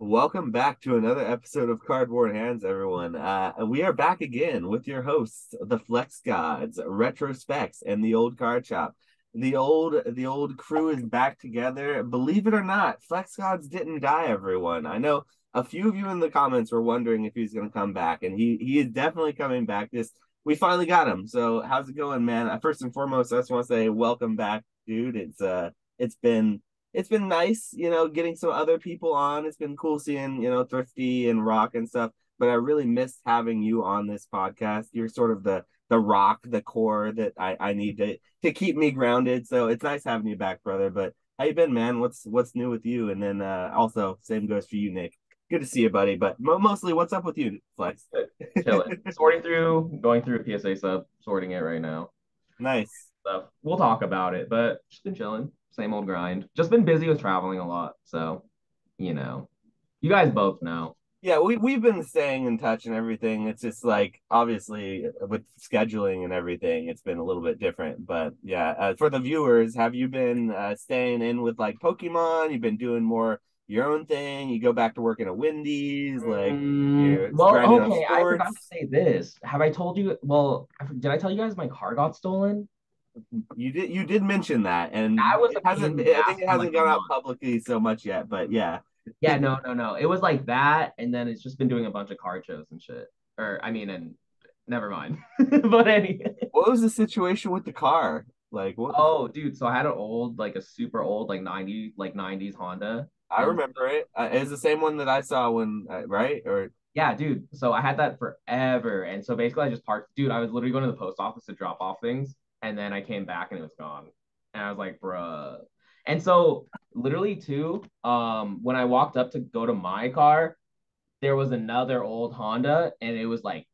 Welcome back to another episode of Cardboard Hands, everyone. We are back again with your hosts, the Flex Gods, Retrospecs, and the Old Card Shop. The old crew is back together. Believe it or not, Flex Gods didn't die, everyone. I know a few of you in the comments were wondering if he's going to come back, and he is definitely coming back. This we finally got him. So how's it going, man? First and foremost, I just want to say welcome back, dude. It's been nice, getting some other people on. It's been cool seeing, Thrifty and Rock and stuff. But I really missed having you on this podcast. You're sort of the rock, the core that I need to keep me grounded. So it's nice having you back, brother. But how you been, man? What's new with you? And then also same goes for you, Nick. Good to see you, buddy. But mostly, what's up with you, Flex? Chilling, going through a PSA sub, sorting it right now. Nice. So we'll talk about it, but just been chilling, same old grind. Just been busy with traveling a lot, so you know, you guys both know. Yeah, we've been staying in touch and everything. It's just like obviously with scheduling and everything, it's been a little bit different. But yeah, for the viewers, have you been staying in with like Pokemon? You've been doing more your own thing. You go back to working at Wendy's, like you're Well, grinding on okay, I forgot to sports. say this. Have I told you? Well, did I tell you guys my car got stolen? You did mention that, and That was it a pain hasn't. in the I ass think it for like hasn't a gone out month. publicly so much yet. But yeah, Yeah, no. It was like that, and then it's just been doing a bunch of car shows and shit. Or I mean, and never mind. But anyway. what was the situation with the car? Like what? Oh, dude, so I had an old, like a super old, like 90s Honda. I And remember it. It's the same one that I saw when, right? Or yeah, dude, so I had that forever. And so basically I just parked, dude, I was literally going to the post office to drop off things. And then I came back and it was gone. And I was like, bruh. And so literally too, when I walked up to go to my car, there was another old Honda and it was like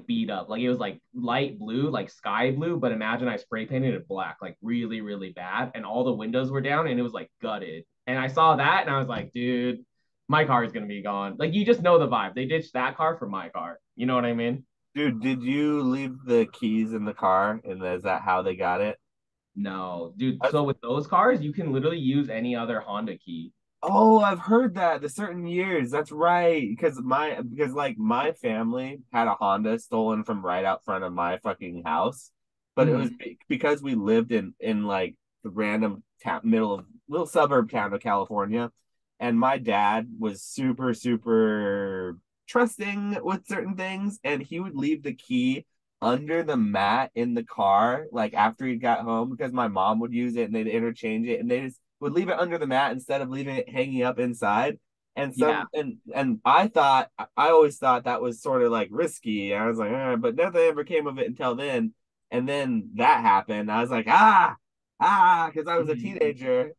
beat up. Like it was like light blue, like sky blue, but imagine I spray painted it black, like really, really bad. And all the windows were down and it was like gutted. And I saw that and I was like, dude, my car is gonna be gone. Like you just know the vibe. They ditched that car for my car. You know what I mean? dude, did you leave the keys in the car? And is that how they got it? No, dude. I was, So with those cars, you can literally use any other Honda key. oh, I've heard that the certain years. That's right. Because like my family had a Honda stolen from right out front of my fucking house, but it was Mhm. because we lived in like the random town, middle of little suburb town of California, and my dad was super trusting with certain things, and he would leave the key under the mat in the car, like after he got home, because my mom would use it and they'd interchange it, and they just would leave it under the mat instead of leaving it hanging up inside. And Yeah. I always thought that was sort of like risky. I was like, but nothing ever came of it until then. And then that happened. I was like, because I was a Mhm. teenager.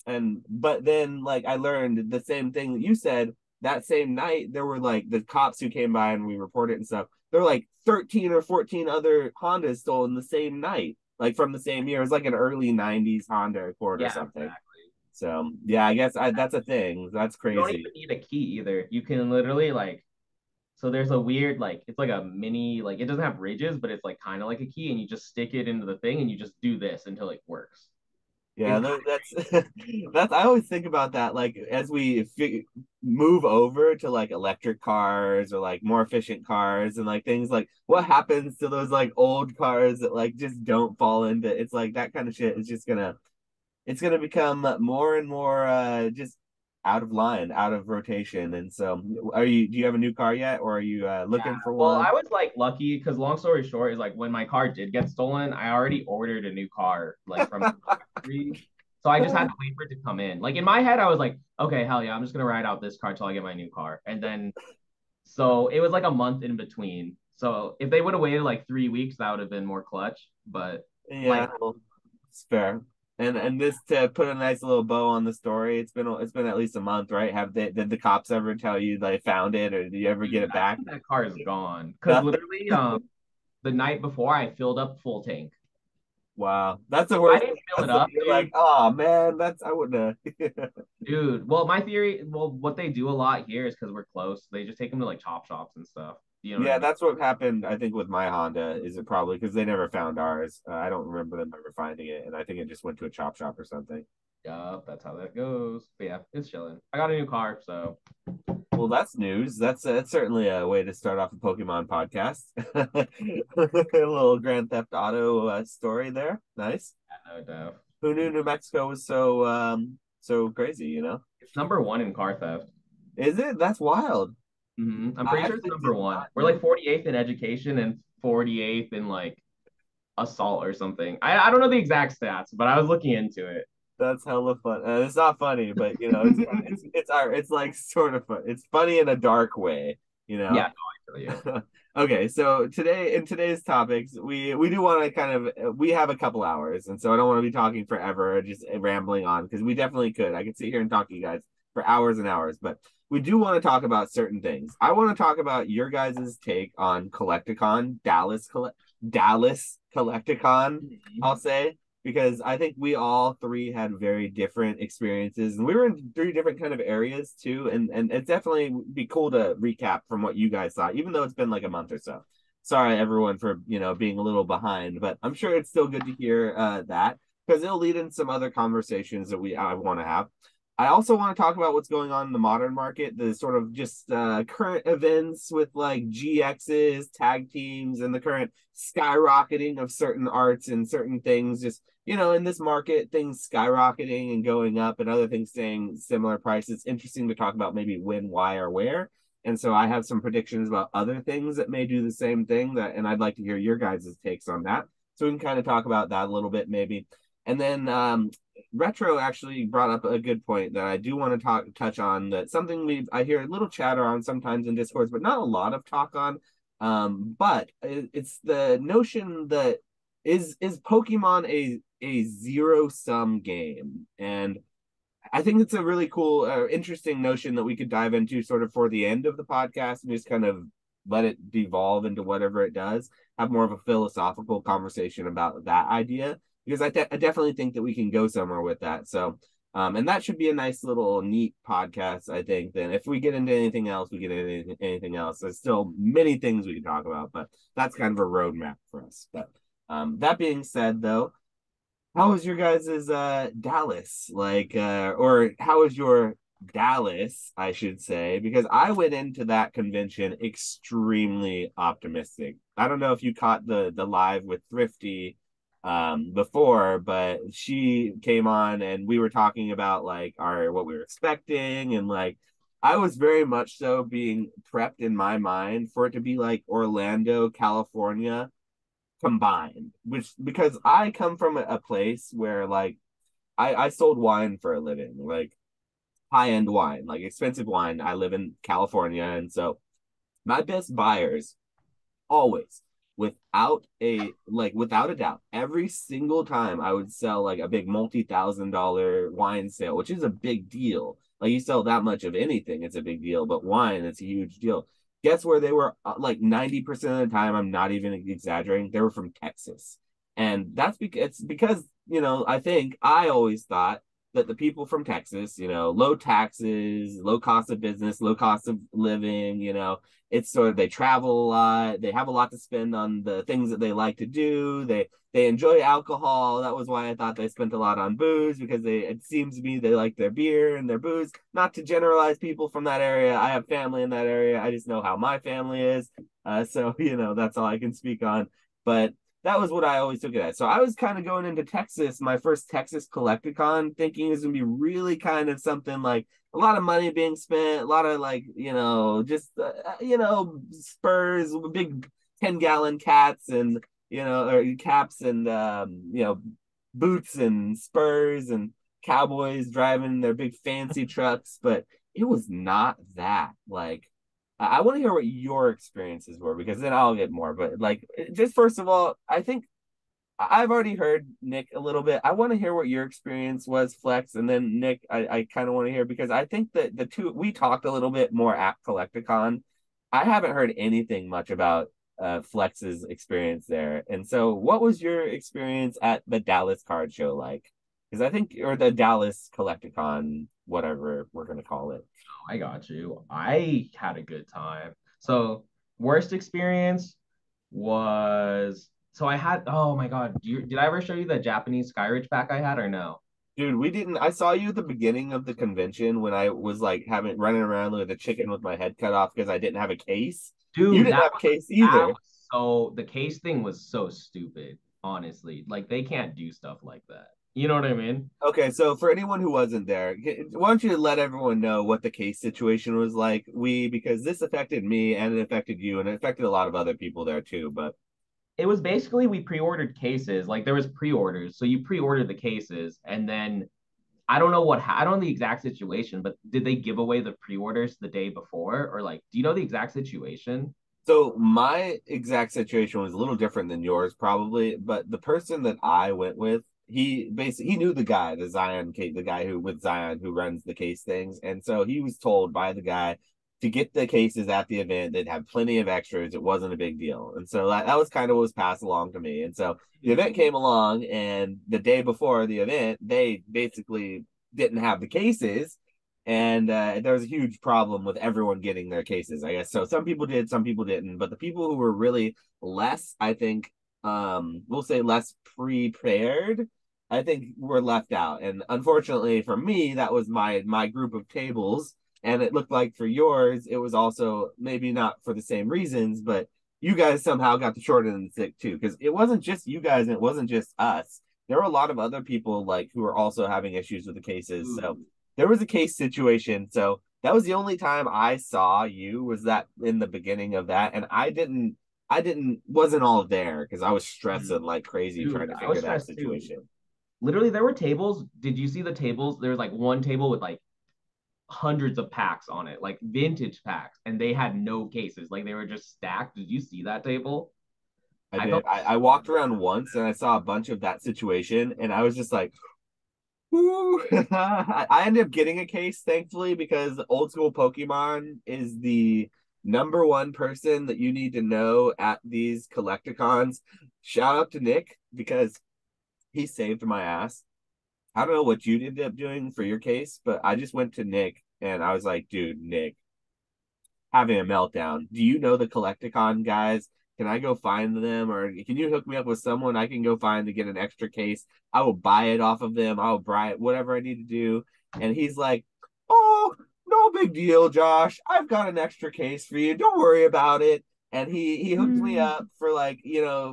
And but then like I learned the same thing that you said. That same night, there were like the cops who came by and we reported and stuff. There were like 13 or 14 other Hondas stolen the same night, like from the same year. It was like an early 90s Honda Accord or Yeah, something. exactly. So yeah, I guess that's a thing. That's You don't even crazy. need a key either. You can literally like so there's a weird like it's like a mini like it doesn't have ridges, but it's like kind of like a key, and you just stick it into the thing and you just do this until it works. Yeah, It's kind that's that's I always think about that like as move over to like electric cars or like more efficient cars and like things like what happens to those like old cars that like just don't fall into it's like that kind of shit is just gonna become more and more just out of line, out of rotation. And so do you have a new car yet or are you yeah. looking for Well, one? I was like lucky because long story short is like when my car did get stolen, I already ordered a new car like from the factory. So I just had to wait for it to come in. Like in my head, I was like, okay, hell yeah, I'm just gonna ride out this car till I get my new car. And then so it was like a month in between. So if they would have waited like 3 weeks, that would have been more clutch. But life Yeah, well, it's fair. And this to put a nice little bow on the story, it's been at least a month, right? Have they did the cops ever tell you they found it or did you ever get dude, it I back? think that car is gone. Cause No. literally, the night before I filled up full tank. Wow. That's the If I worst thing. didn't fill it That's up, you're like, dude, oh man, that's I wouldn't have. dude. Well, my theory, well, what they do a lot here is because we're close. They just take them to like chop shops and stuff. You know what I Yeah, mean? that's what happened, I think, with my Honda, is it probably because they never found ours. I don't remember them ever finding it, and I think it just went to a chop shop or something. Yup, that's how that goes. But yeah, it's chilling. I got a new car, so Well, that's news. That's certainly a way to start off a Pokemon podcast. A little Grand Theft Auto story there. Nice. yeah, no doubt. Who knew New Mexico was so crazy, you know? It's number 1 in car theft. Is it? That's wild. I'm I pretty sure it's actually number did one. not We're know like that. 48th in education and 48th in like assault or something. I don't know the exact stats, but I was looking into it. That's hella fun. It's not funny, but you know, it's fun. It's like sort of fun. It's funny in a dark way, you know. Yeah, no, I feel you. Okay, so today in today's topics, we do want to kind of we have a couple hours, and so I don't want to be talking forever, just rambling on because we definitely could. I could sit here and talk to you guys for hours and hours, but we do want to talk about certain things. I want to talk about your guys' take on Collecticon, Dallas Collecticon, I'll say, because I think we all three had very different experiences, and we were in three different kind of areas too. And it's definitely be cool to recap from what you guys saw, even though it's been like a month or so. Sorry, everyone, for being a little behind, but I'm sure it's still good to hear that because it'll lead in some other conversations that I want to have. I also want to talk about what's going on in the modern market, the sort of just current events with like GXs, tag teams, and the current skyrocketing of certain arts and certain things. Just in this market, things skyrocketing and going up, and other things staying similar price. It's interesting to talk about maybe when, why, or where. And so I have some predictions about other things that may do the same thing and I'd like to hear your guys' takes on that. So we can kind of talk about that a little bit, maybe. And then Retro actually brought up a good point that I do want to touch on. That something I hear a little chatter on sometimes in Discords, but not a lot of talk on. But it's the notion that is Pokemon a zero sum game, and I think it's a really cool, interesting notion that we could dive into sort of for the end of the podcast and just kind of let it devolve into whatever it does. Have more of a philosophical conversation about that idea because I definitely think that we can go somewhere with that. So, and that should be a nice little neat podcast, I think. Then, if we get into anything else, we get into anything else. There's still many things we can talk about, but that's kind of a roadmap for us. But that being said, though, how was your guys's Dallas? Like or how was your Dallas, I should say, because I went into that convention extremely optimistic. I don't know if you caught the live with Thrifty before, but she came on and we were talking about like our what we were expecting, and like I was very much so being prepped in my mind for it to be like Orlando, California combined, which because I come from a place where like I sold wine for a living, like high end wine, like expensive wine. I live in California, and so my best buyers always, without a doubt, every single time I would sell like a big multi-thousand-dollar wine sale, which is a big deal. Like you sell that much of anything, it's a big deal, but wine, it's a huge deal. Guess where they were? Like 90% of the time, I'm not even exaggerating. They were from Texas, and that's because I think I always thought that the people from Texas, low taxes, low cost of business, low cost of living, it's sort of they travel a lot, they have a lot to spend on the things that they like to do, they enjoy alcohol. That was why I thought they spent a lot on booze, because it seems to me they like their beer and their booze. Not to generalize people from that area, I have family in that area, I just know how my family is. So that's all I can speak on, but that was what I always took it as. So I was kind of going into Texas, my first Texas Collecticon, thinking it was gonna be really kind of something like a lot of money being spent, a lot of like, just spurs, big 10-gallon cats and or caps and boots and spurs and cowboys driving their big fancy trucks, but it was not that. Like I want to hear what your experiences were, because then I'll get more. But like, just first of all, I think I've already heard Nick a little bit. I want to hear what your experience was, Flex, and then Nick, I kind of want to hear, because I think that the two we talked a little bit more at Collecticon. I haven't heard anything much about Flex's experience there. And so, what was your experience at the Dallas Card Show like? Because I think, or the Dallas Collecticon, whatever we're gonna call it. I got you. I had a good time. So, worst experience was I had, oh my God, did I ever show you the Japanese Skyridge pack I had or no? Dude, we didn't. I saw you at the beginning of the convention when I was like having running around with a chicken with my head cut off because I didn't have a case. You Dude, didn't have a case either. the case thing was so stupid, honestly. Like they can't do stuff like that. You know what I mean? Okay, so for anyone who wasn't there, why don't you let everyone know what the case situation was like? Because this affected me and it affected you and it affected a lot of other people there too. But It was basically we pre-ordered cases. Like there was pre-orders. So you pre-ordered the cases and then I don't know I don't know the exact situation, but did they give away the pre-orders the day before or like do you know the exact situation? so my exact situation was a little different than yours, probably. But the person that I went with, he knew the guy, the guy who with Zion who runs the case things, and so he was told by the guy to get the cases at the event. They'd have plenty of extras. It wasn't a big deal, and so that was kind of what was passed along to me. And so the event came along, and the day before the event, they basically didn't have the cases and there was a huge problem with everyone getting their cases, I guess. So some people did, some people didn't, but the people who were really less, I think, we'll say less prepared, I think were left out. And unfortunately for me, that was my group of tables, and it looked like for yours, it was also maybe not for the same reasons, but you guys somehow got the short end of the stick too, because it wasn't just you guys, and it wasn't just us. There were a lot of other people like who were also having issues with the cases. So Ooh. there was a case situation. So that was the only time I saw you was that in the beginning of that. And wasn't all there because I was stressing like crazy trying Dude, to I was figure that stressed too. situation. Literally, there were tables. Did you see the tables? There was like one table with like hundreds of packs on it, like vintage packs, and they had no cases. Like they were just stacked. Did you see that table? I I did. felt I walked around once and I saw a bunch of that situation and I was just like, ooh. I ended up getting a case, thankfully, because old school Pokemon is the number one person that you need to know at these collecticons. Shout out to Nick because he saved my ass. I don't know what you ended up doing for your case, but I just went to Nick and I was like, dude, Nick, having a meltdown. Do you know the Collecticon guys? Can I go find them, or can you hook me up with someone I can go find to get an extra case? I will buy it off of them. I'll buy it, whatever I need to do. And he's like, "Oh, no big deal, Josh. I've got an extra case for you. Don't worry about it." And he hooked me up for like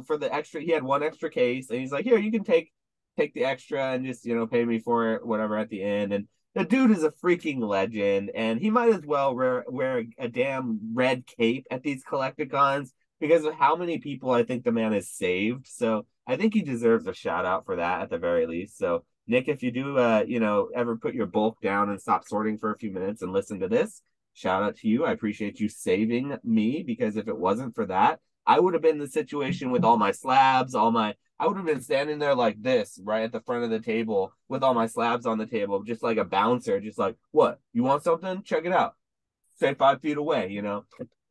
for the extra. He had one extra case, and he's like, "Here, you can take the extra and just pay me for it, whatever at the end." And the dude is a freaking legend, and he might as well wear a damn red cape at these collecticons because of how many people I think the man has saved. So I think he deserves a shout out for that at the very least. So Nick, if you do, ever put your bulk down and stop sorting for a few minutes and listen to this, shout out to you. I appreciate you saving me because if it wasn't for that, I would have been in the situation with all my slabs, I would have been standing there like this, right at the front of the table with all my slabs on the table, just like a bouncer, just like, what? You want something? Check it out. Stay 5 feet away.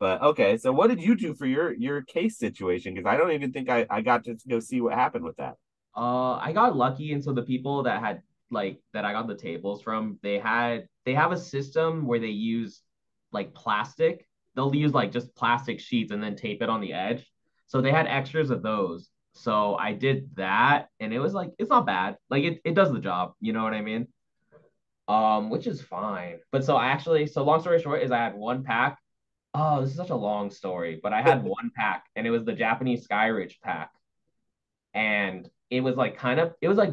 But okay, so what did you do for your case situation? Because I don't even think I got to go see what happened with that. I got lucky, and so the people that had that I got the tables from, they have a system where they use like plastic. They'll use like just plastic sheets and then tape it on the edge. So they had extras of those. So I did that, and it was like it's not bad. Like it does the job. You know what I mean? Which is fine. But so long story short is I had one pack. Oh, this is such a long story, but I had one pack, and it was the Japanese Sky Ridge pack, and it was like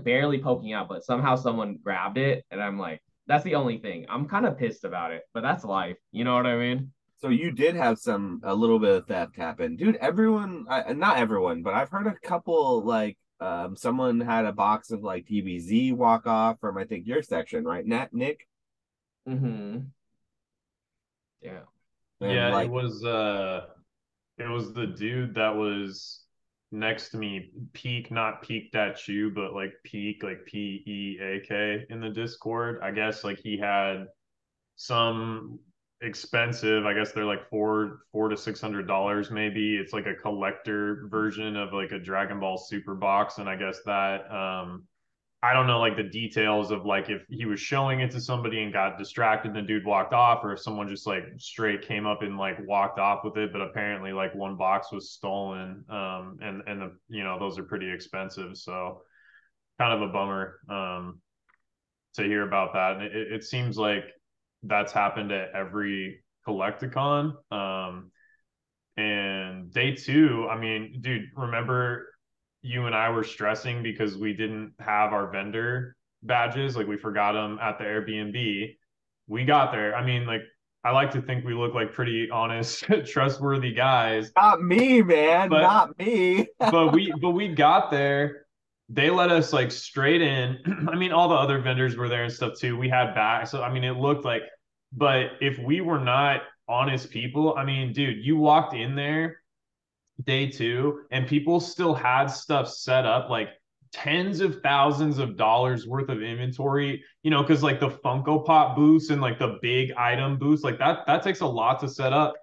barely poking out, but somehow someone grabbed it, and I'm like, that's the only thing. I'm kind of pissed about it, but that's life. You know what I mean? So you did have a little bit of theft happen, dude. Not everyone, but I've heard a couple like someone had a box of like TBZ walk off from I think your section, right, Nat Nick, Mm-hmm. Yeah. and Yeah, like it was the dude that was next to me, Peak, not Peak that you, but like Peak, like Peak in the Discord. I guess like he had some expensive, I guess they're like four to $600 maybe. It's like a collector version of like a Dragon Ball Super box. And I guess that I don't know like the details of like if he was showing it to somebody and got distracted and the dude walked off, or if someone just like straight came up and like walked off with it. But apparently like one box was stolen. And those are pretty expensive. So kind of a bummer. to hear about that. And it seems like that's happened at every Collecticon. And day two, I mean, dude, remember you and I were stressing because we didn't have our vendor badges, like we forgot them at the Airbnb. We got there. I mean, like I like to think we look like pretty honest, trustworthy guys, Not me, man. but Not me. but we got there. They let us like straight in. I mean, all the other vendors were there and stuff too. We had back, so I mean, it looked like. But if we were not honest people, I mean, dude, you walked in there day two, and people still had stuff set up like tens of thousands of dollars worth of inventory, because like the Funko Pop booths and like the big item booths, like that takes a lot to set up.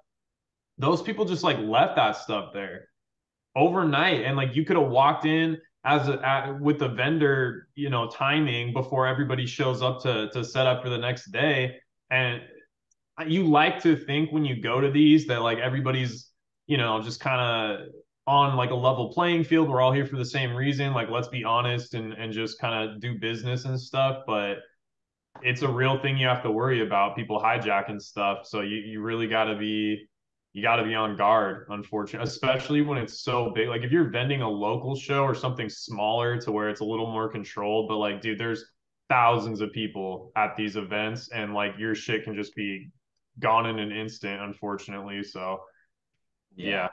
Those people just like left that stuff there overnight, and like you could have walked in with the vendor, timing before everybody shows up to set up for the next day. And you like to think when you go to these that like everybody's, just kind of on like a level playing field. We're all here for the same reason. Like, let's be honest and just kind of do business and stuff. But it's a real thing you have to worry about, people hijacking stuff. So you really got to be on guard, unfortunately, especially when it's so big. Like if you're vending a local show or something smaller to where it's a little more controlled, but like, dude, there's thousands of people at these events, and like your shit can just be gone in an instant, unfortunately. So yeah.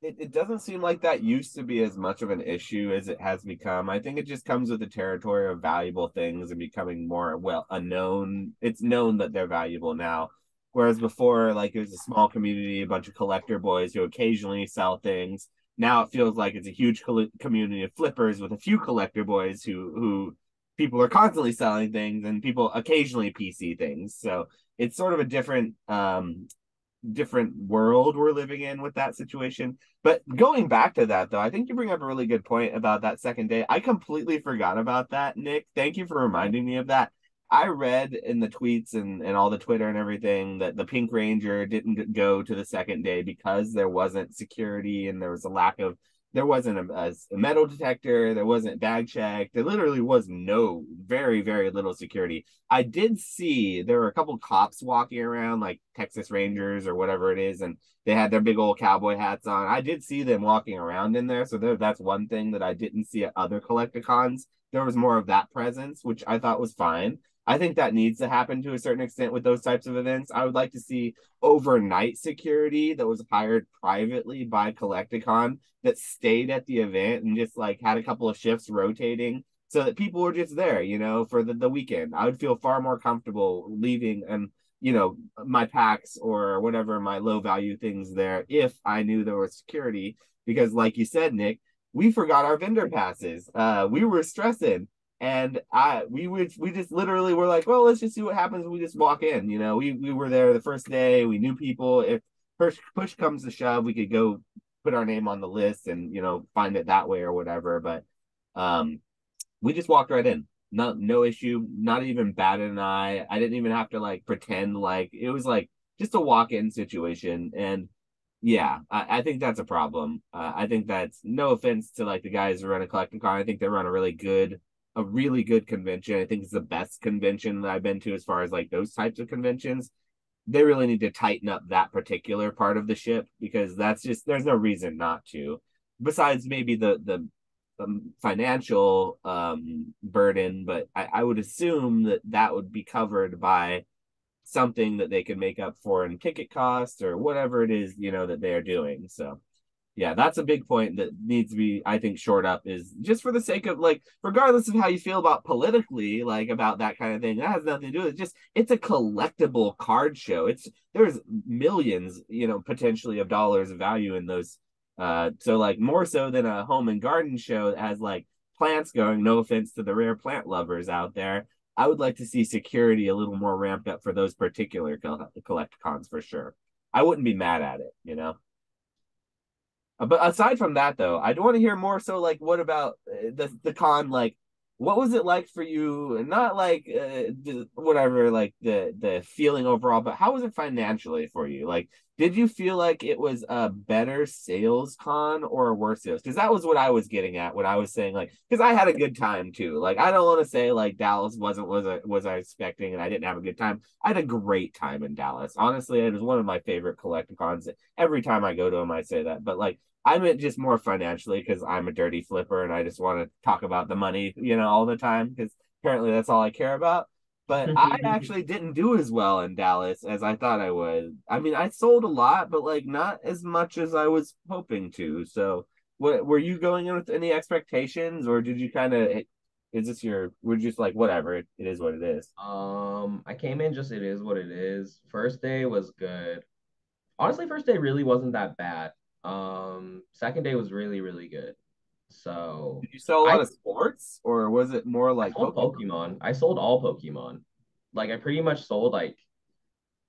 It doesn't seem like that used to be as much of an issue as it has become. I think it just comes with the territory of valuable things and becoming more unknown. It's known that they're valuable now. Whereas before, like it was a small community, a bunch of collector boys who occasionally sell things. Now it feels like it's a huge community of flippers with a few collector boys who people are constantly selling things, and people occasionally PC things. So it's sort of a different world we're living in with that situation. But going back to that though, I think you bring up a really good point about that second day. I completely forgot about that, Nick. Thank you for reminding me of that. I read in the tweets and all the Twitter and everything that the Pink Ranger didn't go to the second day because there wasn't security, and there was a lack of, there wasn't a metal detector, there wasn't bag check, there literally was no, very, very little security. I did see there were a couple cops walking around, like Texas Rangers or whatever it is, and they had their big old cowboy hats on. I did see them walking around in there, so that's one thing that I didn't see at other Collecticons. There was more of that presence, which I thought was fine. I think that needs to happen to a certain extent with those types of events. I would like to see overnight security that was hired privately by Collecticon that stayed at the event and just like had a couple of shifts rotating so that people were just there, for the weekend. I would feel far more comfortable leaving and, my packs or whatever, my low value things there if I knew there was security. Because like you said, Nick, we forgot our vendor passes. We were stressing. And we just literally were like, well, let's just see what happens when we just walk in. We were there the first day. We knew people. If push comes to shove, we could go put our name on the list and find it that way or whatever. But we just walked right in. No issue. Not even batted an eye. I didn't even have to like pretend like it was like just a walk-in situation. And yeah, I think that's a problem. I think that's, no offense to like the guys who run a Collecticon. I think they run a really good convention. I think it's the best convention that I've been to as far as like those types of conventions. They really need to tighten up that particular part of the ship, because that's just, there's no reason not to, besides maybe the financial burden. But I would assume that would be covered by something that they can make up for in ticket cost or whatever it is, that they're doing. So yeah, that's a big point that needs to be, I think, shored up, is just for the sake of like, regardless of how you feel about politically, like about that kind of thing, that has nothing to do with it. Just, it's a collectible card show. There's millions, potentially of dollars of value in those. So like more so than a home and garden show that has like plants going, no offense to the rare plant lovers out there. I would like to see security a little more ramped up for those particular collecticons for sure. I wouldn't be mad at it. But aside from that, though, I do want to hear more. So, like, what about the con? Like, what was it like for you? Not like whatever, like the feeling overall, but how was it financially for you? Like, did you feel like it was a better sales con or a worse sales? Because that was what I was getting at when I was saying like, because I had a good time too. Like I don't want to say like Dallas wasn't was I expecting and I didn't have a good time. I had a great time in Dallas. Honestly, it was one of my favorite collecticons. Every time I go to them, I say that. But like I meant just more financially because I'm a dirty flipper and I just want to talk about the money, all the time because apparently that's all I care about. But I actually didn't do as well in Dallas as I thought I would. I mean, I sold a lot, but like not as much as I was hoping to. So, what were you going in with any expectations, or did you kind of? Is this your? We're just like whatever. It is what it is. I came in just it is what it is. First day was good. Honestly, first day really wasn't that bad. Second day was really, really good. So Did you sell a I lot of sports, or was it more I like sold Pokemon? Pokemon. I sold all Pokemon. Like I pretty much sold like,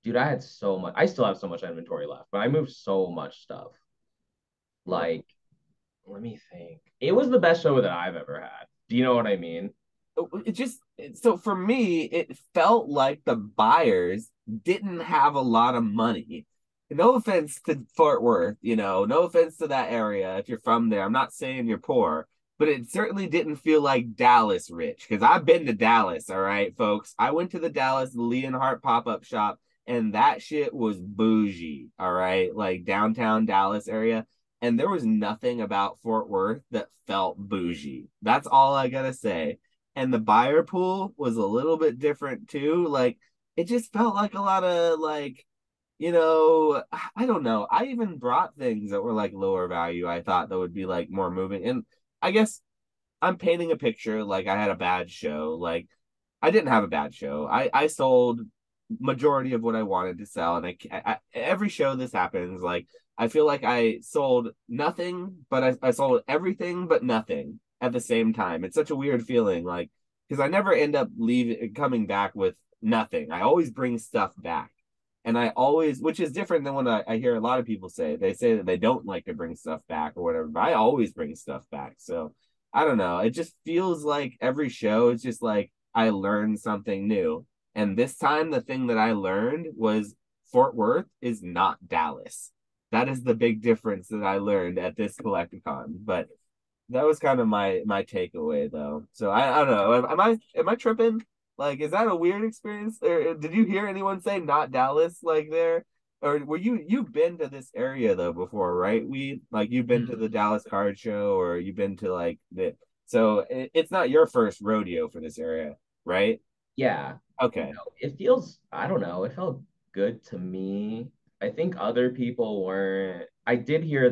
dude, I had so much. I still have so much inventory left, but I moved so much stuff. Well, Like, let me think. It was the best show that I've ever had. Do you know what I mean? it just so for me it felt like the buyers didn't have a lot of money. No offense to Fort Worth, no offense to that area if you're from there. I'm not saying you're poor, but it certainly didn't feel like Dallas rich because I've been to Dallas. All right, folks, I went to the Dallas Leonhardt pop-up shop and that shit was bougie. All right, like downtown Dallas area, and there was nothing about Fort Worth that felt bougie. That's all I gotta say. And the buyer pool was a little bit different too. Like it just felt like a lot of like, I don't know. I even brought things that were like lower value. I thought that would be like more moving. And I guess I'm painting a picture like I had a bad show. Like I didn't have a bad show. I sold majority of what I wanted to sell, and every show this happens. Like I feel like I sold nothing, but I sold everything but nothing at the same time. It's such a weird feeling, like because I never end up leaving coming back with nothing. I always bring stuff back. And I always, which is different than what I hear a lot of people say. They say that they don't like to bring stuff back or whatever, but I always bring stuff back. So I don't know. It just feels like every show is just like I learned something new. And this time, the thing that I learned was Fort Worth is not Dallas. That is the big difference that I learned at this Collecticon. But that was kind of my takeaway, though. So I don't know. Am I tripping? Like, is that a weird experience? Or did you hear anyone say not Dallas like there? Or were you've been to this area though before, right? You've been to the Dallas Card Show or you've been to like the so it's not your first rodeo for this area, right? Yeah. Okay. It feels, I don't know, it felt good to me. I think other people weren't. I did hear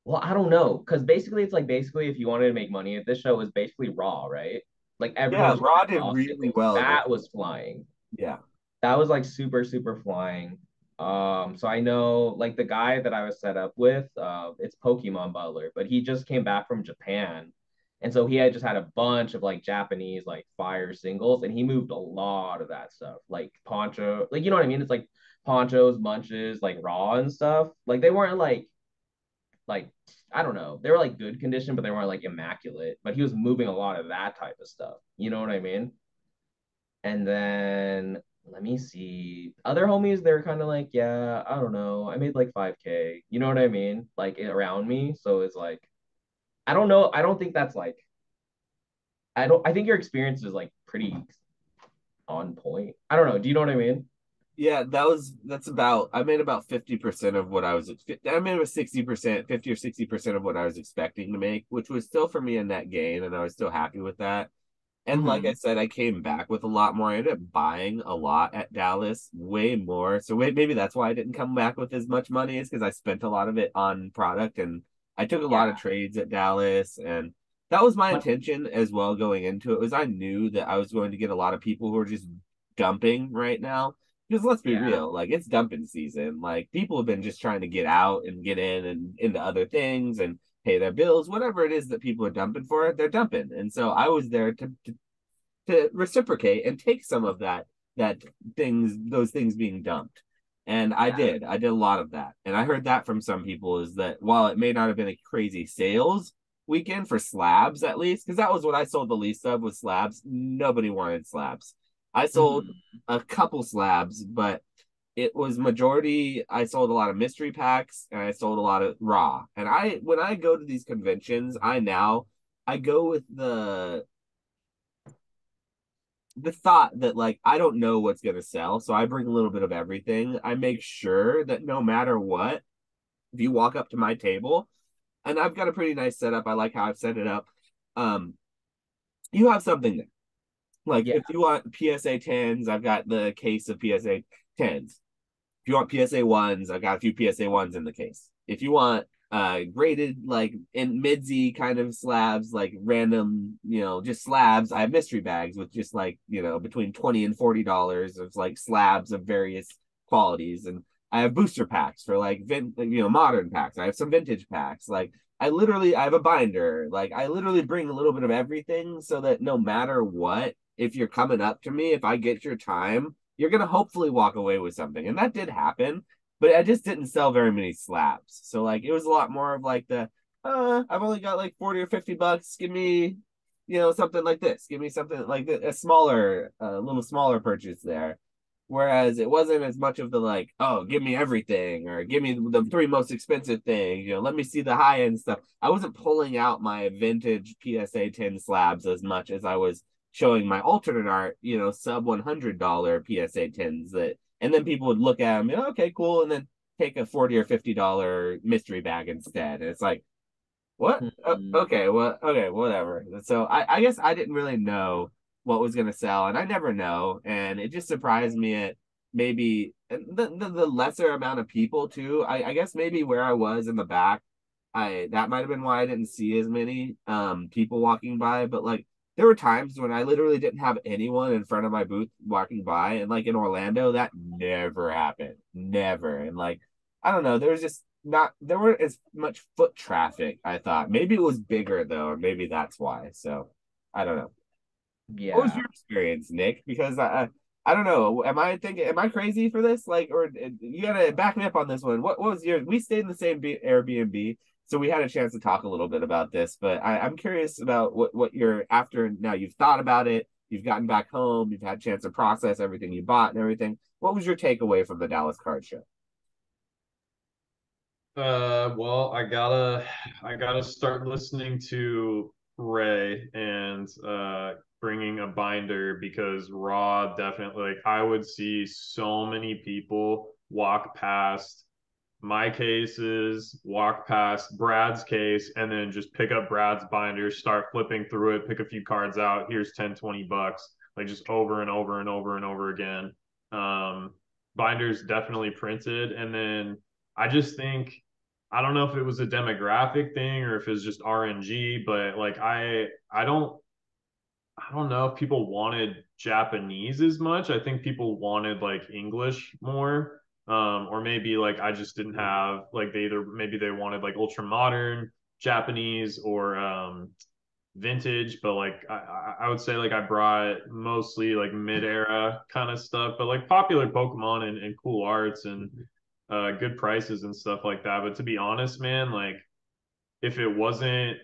well, I don't know, because basically it's like basically if you wanted to make money at this show, it was basically Raw, right? Like everyone Yeah, was Raw running did Raw really singles. well this. That was flying. Yeah. That was like super, super flying. So I know like the guy that I was set up with, it's Pokemon Butler, but he just came back from Japan. And so he had just had a bunch of like Japanese like fire singles, and he moved a lot of that stuff, like poncho, like you know what I mean? It's like ponchos, munches, like raw and stuff. Like they weren't like I don't know, they were like good condition, but they weren't like immaculate. But he was moving a lot of that type of stuff. You know what I mean? And then let me see. Other homies, they're kind of like, yeah, I don't know. I made like 5K. You know what I mean? Like around me. So it's like, I don't know. I don't think that's like, I think your experience is like pretty on point. I don't know. Do you know what I mean? Yeah, that's about I made about 50% of what I made about 60%, 50 or 60% of what I was expecting to make, which was still for me a net gain, and I was still happy with that. And like I Mm-hmm. said, I came back with a lot more. I ended up buying a lot at Dallas, way more. So maybe that's why I didn't come back with as much money, is because I spent a lot of it on product and I took a lot of Yeah. trades at Dallas. And that was my But intention as well going into it, was I knew that I was going to get a lot of people who are just dumping right now. Because let's be yeah. real, like it's dumping season. Like people have been just trying to get out and get in and into other things and pay their bills, whatever it is that people are dumping for, they're dumping. And so I was there to reciprocate and take some of that those things being dumped. And Yeah. I did a lot of that. And I heard that from some people, is that while it may not have been a crazy sales weekend for slabs, at least because that was what I sold the least of, was slabs. Nobody wanted slabs. I sold Mm-hmm. a couple slabs, but it was majority. I sold a lot of mystery packs and I sold a lot of raw. And when I go to these conventions, I go with the thought that like I don't know what's gonna sell, so I bring a little bit of everything. I make sure that no matter what, if you walk up to my table, and I've got a pretty nice setup. I like how I've set it up. Um, you have something there. Like Yeah. if you want PSA 10s, I've got the case of PSA 10s. If you want PSA ones, I've got a few PSA ones in the case. If you want graded like in midsy kind of slabs, like random, just slabs, I have mystery bags with just like, between $20 and $40 of like slabs of various qualities. And I have booster packs for like modern packs. I have some vintage packs. Like I have a binder. Like I literally bring a little bit of everything so that no matter what, if you're coming up to me, if I get your time, you're gonna hopefully walk away with something. And that did happen, but I just didn't sell very many slabs. So like it was a lot more of like I've only got like 40 or $50. Give me, something like this. Give me something like this, a little smaller purchase there. Whereas it wasn't as much of the like, oh, give me everything or give me the three most expensive things, let me see the high end stuff. I wasn't pulling out my vintage PSA 10 slabs as much as I was showing my alternate art, sub $100 PSA 10s and then people would look at them, okay, cool, and then take a $40 or $50 mystery bag instead. And it's like, what? Okay, well, okay, whatever. So I guess I didn't really know what was gonna sell, and I never know, and it just surprised me at maybe the lesser amount of people too. I guess maybe where I was in the back, I that might have been why I didn't see as many people walking by, but like there were times when I literally didn't have anyone in front of my booth walking by, and like in Orlando, that never happened, never, and like I don't know, there was just not there weren't as much foot traffic. I thought maybe it was bigger though, or maybe that's why. So I don't know. What was Yeah. your experience, Nick? Because I don't know. Am I crazy for this? Like, or you gotta back me up on this one. What was your? We stayed in the same Airbnb, so we had a chance to talk a little bit about this. But I'm curious about what you're after now. You've thought about it. You've gotten back home. You've had a chance to process everything you bought and everything. What was your takeaway from the Dallas Card Show? Well, I gotta start listening to Ray and bringing a binder because raw definitely like I would see so many people walk past my cases, walk past Brad's case, and then just pick up Brad's binder, start flipping through it, pick a few cards out. Here's 10, $20, like just over and over and over and over again. Um, Binders definitely printed. And then I just think, I don't know if it was a demographic thing or if it's just RNG, but like I don't know if people wanted Japanese as much. I think people wanted like English more. Or maybe like I just didn't have like maybe they wanted like ultra modern Japanese or vintage, but like I would say like I brought mostly like mid era kind of stuff, but like popular Pokemon and cool arts and good prices and stuff like that. But to be honest, man, like if it wasn't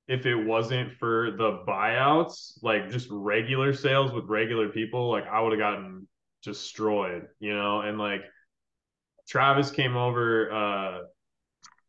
if it wasn't for the buyouts, like just regular sales with regular people, like I would have gotten destroyed, and like Travis came over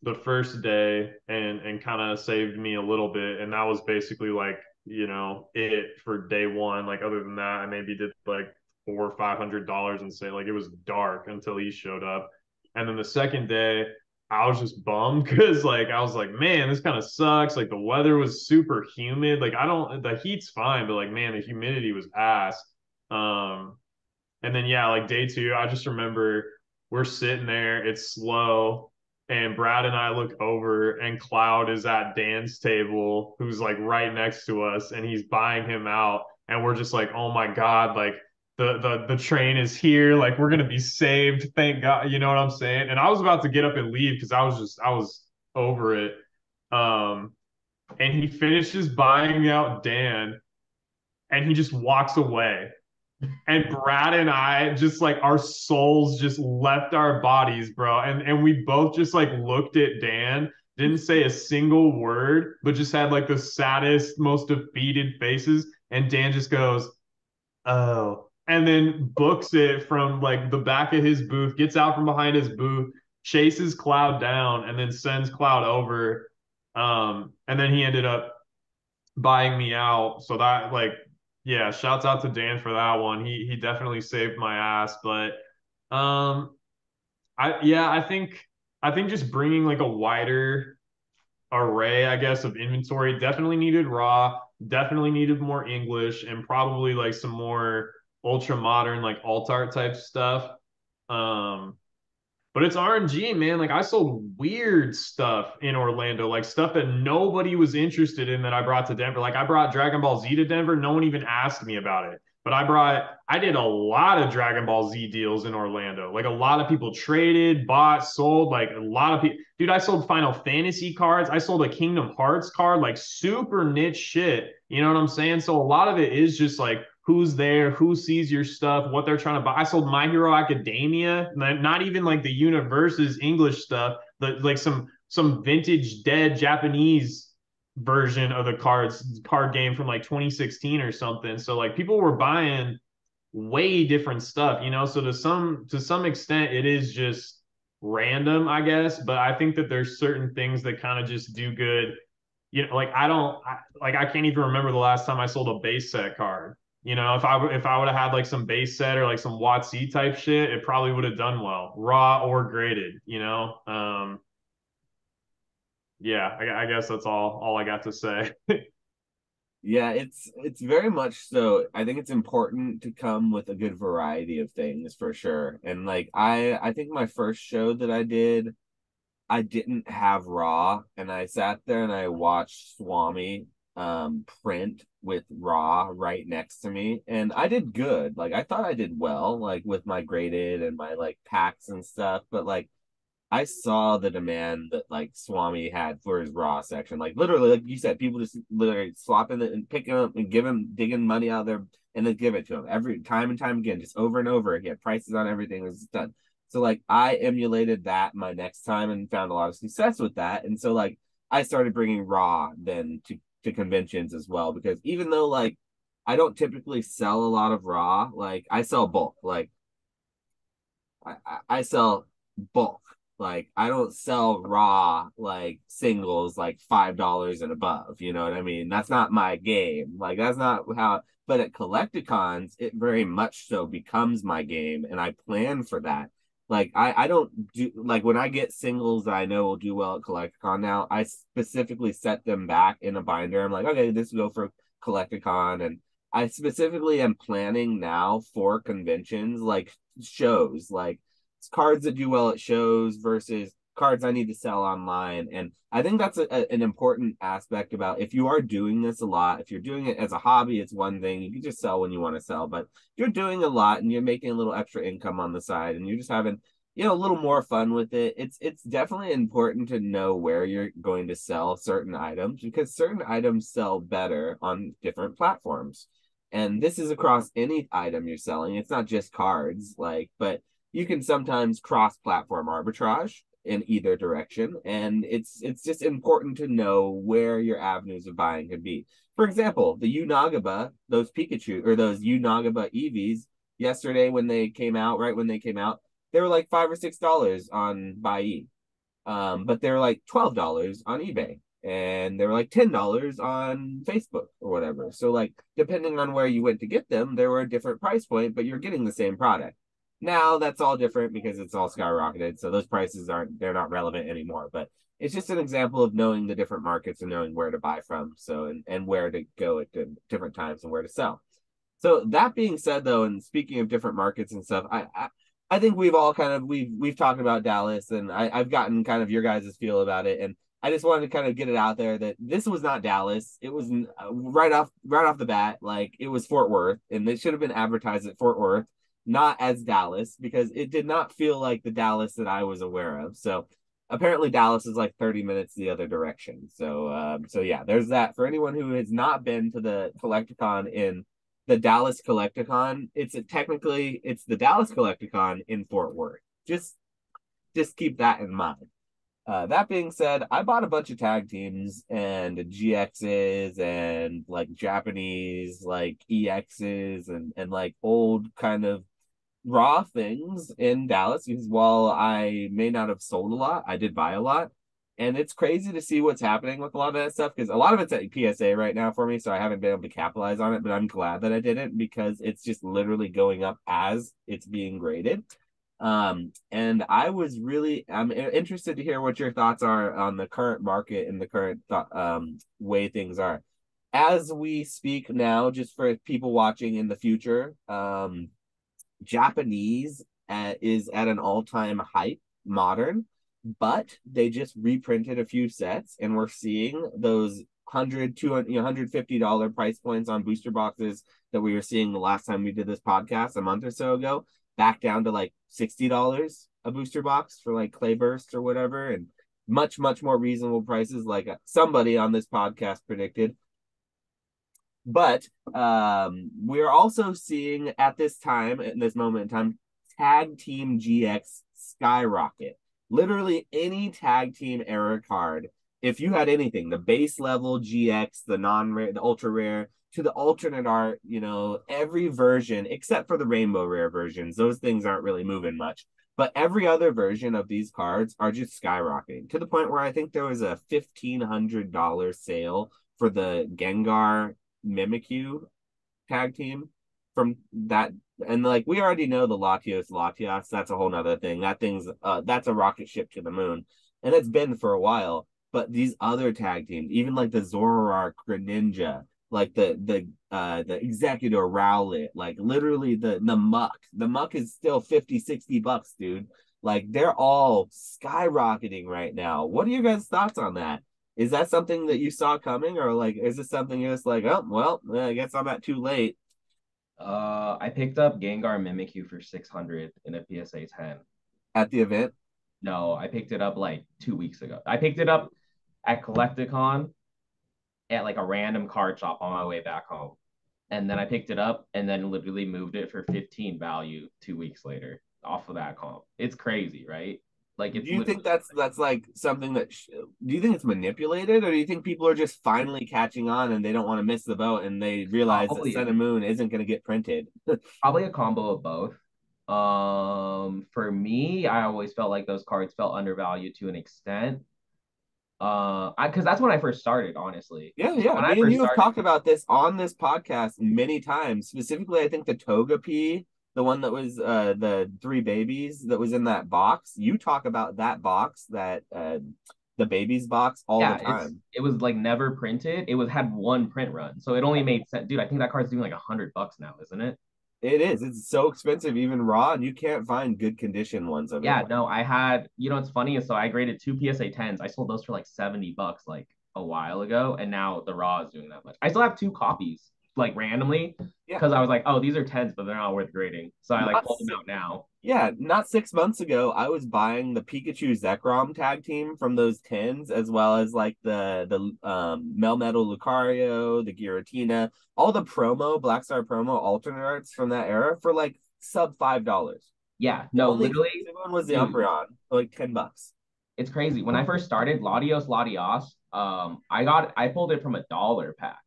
the first day and kind of saved me a little bit, and that was basically like it for day one. Like other than that, I maybe did like $400 or $500 and say like it was dark until he showed up, and then the second day I was just bummed because like I was like, man, this kind of sucks. Like the weather was super humid. Like the heat's fine, but like man, the humidity was ass. Um, and then yeah, like day two, I just remember we're sitting there, it's slow, and Brad and I look over, and Cloud is at Dan's table, who's like right next to us, and he's buying him out, and we're just like, oh my god, like the train is here, like we're gonna be saved, thank God, you know what I'm saying? And I was about to get up and leave because I was over it. Um, and he finishes buying out Dan, and he just walks away. And Brad and I just like our souls just left our bodies, bro. And we both just like looked at Dan, didn't say a single word, but just had like the saddest, most defeated faces. And Dan just goes, "Oh." and then books it from like the back of his booth, gets out from behind his booth, chases Cloud down, and then sends Cloud over. And then he ended up buying me out. So that like, yeah, shouts out to Dan for that one. He definitely saved my ass. But I think just bringing like a wider array, I guess, of inventory definitely needed raw, definitely needed more English, and probably like some more ultra modern like alt art type stuff. Um, but it's RNG, man. Like I sold weird stuff in Orlando, like stuff that nobody was interested in that I brought to Denver. Like I brought Dragon Ball Z to Denver. No one even asked me about it. But I did a lot of Dragon Ball Z deals in Orlando. Like a lot of people traded, bought, sold. Like a lot of people, dude. I sold Final Fantasy cards. I sold a Kingdom Hearts card, like super niche shit. You know what I'm saying? So a lot of it is just like who's there, who sees your stuff, what they're trying to buy. I sold My Hero Academia, not even like the universe's English stuff, but like some vintage dead Japanese version of the card game from like 2016 or something. So like people were buying way different stuff, you know. So to some extent, it is just random, I guess. But I think that there's certain things that kind of just do good. You know, like I can't even remember the last time I sold a base set card. You know, if I would have had like some base set or like some WotC type shit, it probably would have done well, raw or graded. You know, yeah, I guess that's all I got to say. Yeah, it's very much so. I think it's important to come with a good variety of things for sure. And like I think my first show that I did, I didn't have raw, and I sat there and I watched Swami print with raw right next to me, and I did good. Like I thought I did well, like with my graded and my like packs and stuff, but like I saw the demand that like Swami had for his raw section. Like literally, like you said, people just literally swapping it and picking up and digging money out there and then give it to him every time and time again, just over and over. He had prices on everything. It was done. So like I emulated that my next time and found a lot of success with that. And so like I started bringing raw then to conventions as well, because even though like I don't typically sell a lot of raw, like I sell bulk. Like I sell bulk. Like I don't sell raw like singles like $5 and above. You know what I mean? That's not my game. Like that's not how. But at Collecticons, it very much so becomes my game, and I plan for that. Like I don't do like when I get singles that I know will do well at Collecticon now, I specifically set them back in a binder. I'm like, okay, this will go for Collecticon, and I specifically am planning now for conventions like shows like cards that do well at shows versus cards I need to sell online. And I think that's an important aspect about if you are doing this a lot, if you're doing it as a hobby, it's one thing. You can just sell when you want to sell. But if you're doing a lot and you're making a little extra income on the side and you're just having, a little more fun with it, it's definitely important to know where you're going to sell certain items, because certain items sell better on different platforms. And this is across any item you're selling. It's not just cards, like, but you can sometimes cross-platform arbitrage in either direction, and it's just important to know where your avenues of buying could be. For example, the Unagaba, those Pikachu or those Unagaba Eevees yesterday when they came out, right when they came out, they were like $5 or $6 on Buy. But they're like $12 on eBay, and they were like $10 on Facebook or whatever. So like depending on where you went to get them, they were a different price point, but you're getting the same product. Now that's all different because it's all skyrocketed. So those prices they're not relevant anymore. But it's just an example of knowing the different markets and knowing where to buy from. So and where to go at different times and where to sell. So that being said, though, and speaking of different markets and stuff, I think we've all kind of we've talked about Dallas, and I've gotten kind of your guys' feel about it, and I just wanted to kind of get it out there that this was not Dallas. It was right off the bat, like it was Fort Worth, and it should have been advertised at Fort Worth, not as Dallas, because it did not feel like the Dallas that I was aware of. So apparently Dallas is like 30 minutes the other direction. So yeah, there's that. For anyone who has not been to the Collecticon in the Dallas Collecticon, it's the Dallas Collecticon in Fort Worth. Just keep that in mind. That being said, I bought a bunch of tag teams and GXs and like Japanese like EXs and like old kind of raw things in Dallas because while I may not have sold a lot, I did buy a lot. And it's crazy to see what's happening with a lot of that stuff because a lot of it's at PSA right now for me, so I haven't been able to capitalize on it, but I'm glad that I didn't because it's just literally going up as it's being graded. And I'm interested to hear what your thoughts are on the current market and the current way things are. As we speak now, just for people watching in the future, Japanese is at an all-time hype, modern, but they just reprinted a few sets, and we're seeing those 100, 200, $150 price points on booster boxes that we were seeing the last time we did this podcast a month or so ago, back down to like $60 a booster box for like clay bursts or whatever, and much, much more reasonable prices, like somebody on this podcast predicted. But we're also seeing at this time, in this moment in time, tag team GX skyrocket. Literally any tag team era card. If you had anything, the base level GX, the non-rare, the ultra rare, to the alternate art, every version except for the rainbow rare versions, those things aren't really moving much. But every other version of these cards are just skyrocketing to the point where I think there was a $1,500 sale for the Gengar Mimikyu tag team from that. And like we already know the Latios, that's a whole nother thing. That's a rocket ship to the moon. And it's been for a while. But these other tag teams, even like the Zoroark Greninja, like the Executor Rowlet, like literally the Muck. The Muck is still $50-$60, dude. Like they're all skyrocketing right now. What are your guys' thoughts on that? Is that something that you saw coming, or like is this something you're just like, oh well, I guess I'm at too late? I picked up Gengar Mimikyu for 600 in a PSA 10. At the event? No, I picked it up like 2 weeks ago. I picked it up at Collecticon at like a random card shop on my way back home. And then I picked it up and then literally moved it for 15 value 2 weeks later off of that comp. It's crazy, right? Like Do it's you think literally that's like something do you think it's manipulated, or do you think people are just finally catching on and they don't want to miss the boat and they realize that probably Sun and Moon isn't going to get printed? probably a combo of both. For me, I always felt like those cards felt undervalued to an extent. Because that's when I first started, honestly. Yeah, So yeah. when I Me and first you have started, talked about this on this podcast many times. Specifically, I think the Togepi, the one that was the three babies that was in that box. You talk about that box, that the babies box all the yeah, time. it was like never printed. It was had one print run, so it only made sense. Dude, I think that card's doing like $100 now, isn't it? It is. It's so expensive, even raw, and you can't find good condition ones of it. Yeah, no, I had, it's funny, so I graded two PSA 10s. I sold those for like $70 like a while ago, and now the raw is doing that much. I still have two copies, like randomly, Yeah. because I was like, oh, these are 10s, but they're not worth grading. So I like Not pulled them out now. Yeah, not 6 months ago, I was buying the Pikachu Zekrom tag team from those tins, as well as like the Melmetal Lucario, the Giratina, all the promo Black Star promo alternate arts from that era for like sub $5. Yeah, The no, only literally, expensive one was the dude, Umbreon, for like $10. it's crazy. When I first started, Latios, I pulled it from a dollar pack.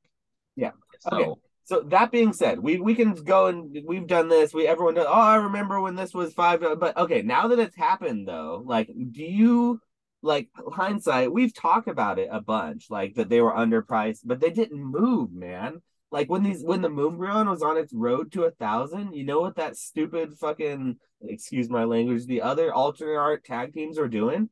Yeah. Okay. So So that being said, we can go and we've done this. Everyone does. Oh, I remember when this was $5. But okay, now that it's happened though, like, do you like hindsight? We've talked about it a bunch, like that they were underpriced, but they didn't move, man. Like when the Moonbreon was on its road to 1,000, you know what that stupid fucking, excuse my language, the other alternate art tag teams are doing?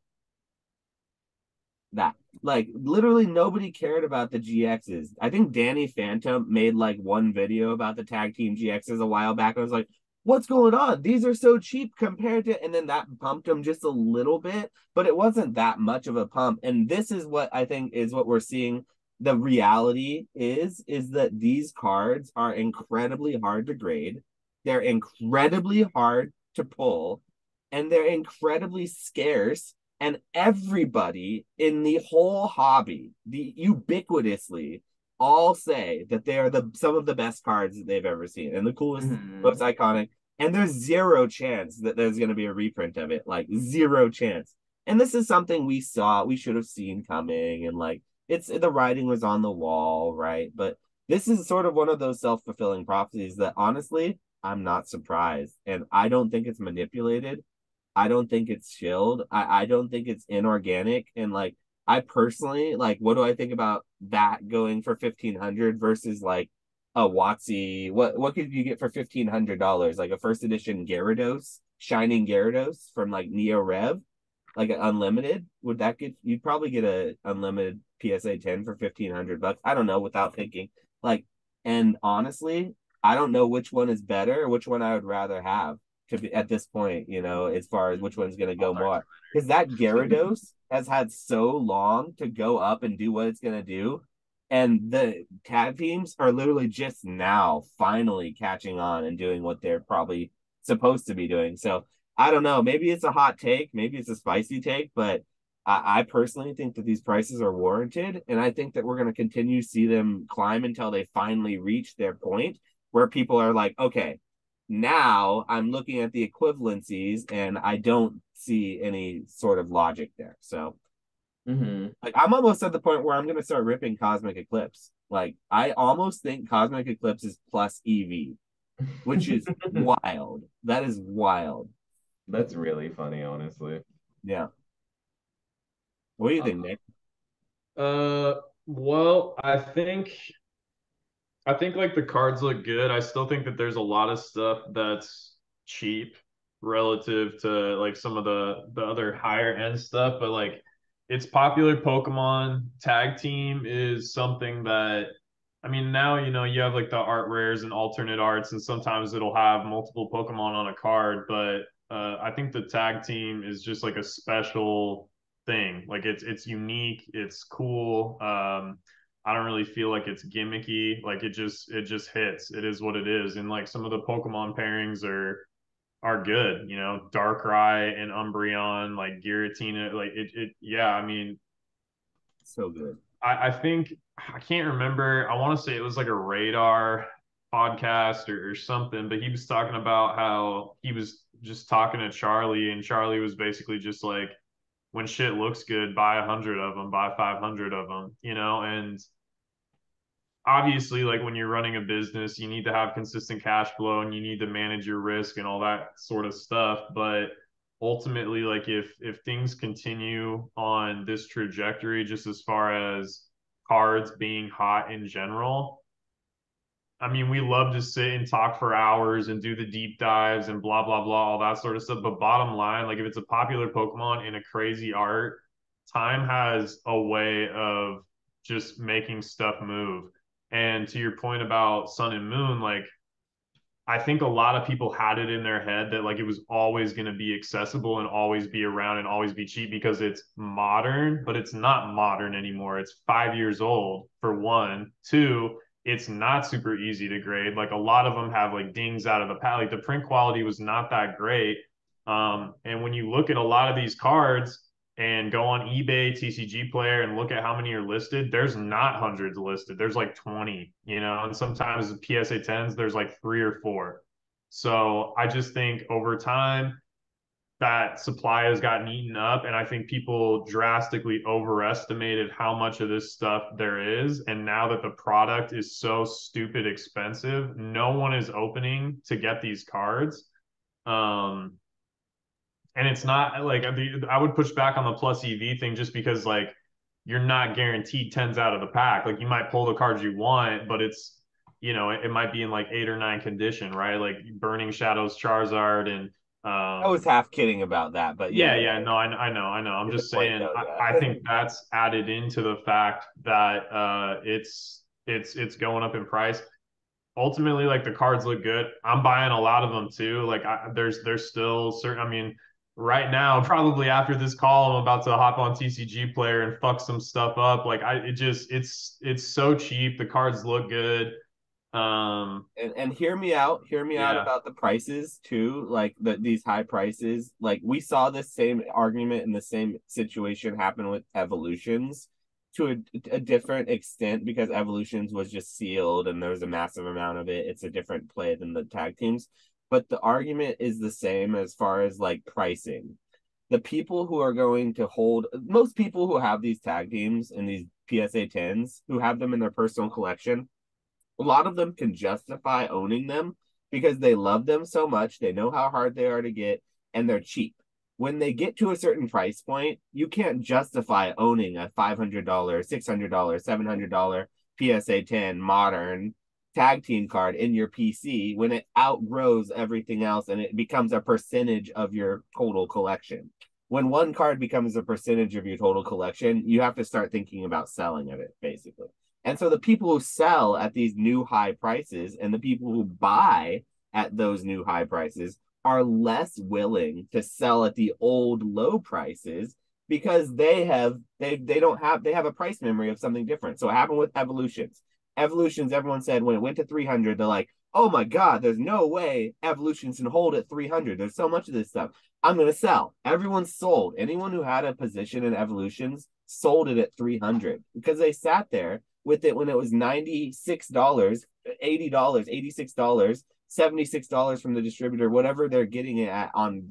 That like literally nobody cared about the GXs. I think Danny Phantom made like one video about the tag team GXs a while back. I was like, what's going on? These are so cheap compared to, and then that pumped them just a little bit, but it wasn't that much of a pump. And this is what I think is what we're seeing. The reality is that these cards are incredibly hard to grade. They're incredibly hard to pull, and they're incredibly scarce, and everybody in the whole hobby, the ubiquitously, all say that they are some of the best cards that they've ever seen and the coolest, mhm. most iconic. And there's zero chance that there's going to be a reprint of it, like zero chance. And this is something we should have seen coming, and like it's the writing was on the wall, right? But this is sort of one of those self-fulfilling prophecies that honestly, I'm not surprised. And I don't think it's manipulated. I don't think it's chilled. I don't think it's inorganic. And like I personally like what do I think about that going for 1,500 versus like a Watsy? What could you get for $1,500? Like a first edition Gyarados, Shining Gyarados from like Neo Rev, like an unlimited? Would that get you'd probably get a unlimited PSA 10 for $1,500? I don't know without thinking. Like, and honestly, I don't know which one is better, which one I would rather have to be at this point, as far as which one's going to go more. Because that Gyarados has had so long to go up and do what it's going to do. And the tag teams are literally just now finally catching on and doing what they're probably supposed to be doing. So I don't know. Maybe it's a hot take. Maybe it's a spicy take, but I personally think that these prices are warranted. And I think that we're going to continue to see them climb until they finally reach their point where people are like, okay, now I'm looking at the equivalencies and I don't see any sort of logic there. So like I'm almost at the point where I'm going to start ripping Cosmic Eclipse. Like I almost think Cosmic Eclipse is plus EV, which is wild. That is wild. That's really funny, honestly. Yeah. What do you think, Nick? Well, I think like the cards look good. I still think that there's a lot of stuff that's cheap relative to like some of the other higher end stuff, but like it's popular Pokemon tag team is something that I mean now you have like the art rares and alternate arts and sometimes it'll have multiple Pokemon on a card, but I think the tag team is just like a special thing. Like it's unique, it's cool. I don't really feel like it's gimmicky. Like it just hits. It is what it is. And like some of the Pokemon pairings are good. Darkrai and Umbreon, like Giratina, like it. Yeah, I mean, So good. I think I can't remember. I want to say it was like a Radar podcast or something, but he was talking about how he was just talking to Charlie, and Charlie was basically just like, when shit looks good, buy 100 of them, buy 500 of them, and obviously like when you're running a business you need to have consistent cash flow and you need to manage your risk and all that sort of stuff, but ultimately like if things continue on this trajectory just as far as cards being hot in general, I mean, we love to sit and talk for hours and do the deep dives and blah blah blah, all that sort of stuff, but bottom line, like if it's a popular Pokemon in a crazy art, time has a way of just making stuff move. And to your point about Sun and Moon, like I think a lot of people had it in their head that like it was always going to be accessible and always be around and always be cheap because it's modern, but it's not modern anymore. It's 5 years old for one. Two, it's not super easy to grade. Like a lot of them have like dings out of the palette. Like the print quality was not that great. And when you look at a lot of these cards, and go on eBay, TCG Player, and look at how many are listed, there's not hundreds listed. There's like 20, and sometimes the PSA 10s, there's like 3 or 4. So I just think over time that supply has gotten eaten up. And I think people drastically overestimated how much of this stuff there is. And now that the product is so stupid expensive, no one is opening to get these cards. And it's not like I would push back on the plus EV thing just because like you're not guaranteed tens out of the pack. Like you might pull the cards you want, but it's it might be in like 8 or 9 condition, right? Like Burning Shadows Charizard and I was half kidding about that, but yeah, no, I know. I'm just point, saying though, I think that's added into the fact that it's going up in price. Ultimately, like the cards look good. I'm buying a lot of them too. Like there's still certain. I mean, right now, probably after this call, I'm about to hop on TCG Player and fuck some stuff up. Like it's so cheap. The cards look good. And hear me out Yeah, about the prices too, like these high prices. Like we saw this same argument and the same situation happen with Evolutions to a different extent because Evolutions was just sealed and there was a massive amount of it. It's a different play than the tag teams, but the argument is the same as far as like pricing. the people who are going to hold, most people who have these tag teams and these PSA 10s who have them in their personal collection, a lot of them can justify owning them because they love them so much. They know how hard they are to get, and they're cheap. When they get to a certain price point, you can't justify owning a $500, $600, $700 PSA 10 modern tag team card in your PC when it outgrows everything else and it becomes a percentage of your total collection. When one card becomes a percentage of your total collection, you have to start thinking about selling of it, basically. And so the people who sell at these new high prices and the people who buy at those new high prices are less willing to sell at the old low prices because they have a price memory of something different. So it happened with Evolutions, everyone said when it went to 300, they're like, oh my God, there's no way Evolutions can hold at 300. There's so much of this stuff. I'm going to sell. Everyone sold. Anyone who had a position in Evolutions sold it at 300 because they sat there with it when it was $96, $80, $86, $76 from the distributor, whatever they're getting it at on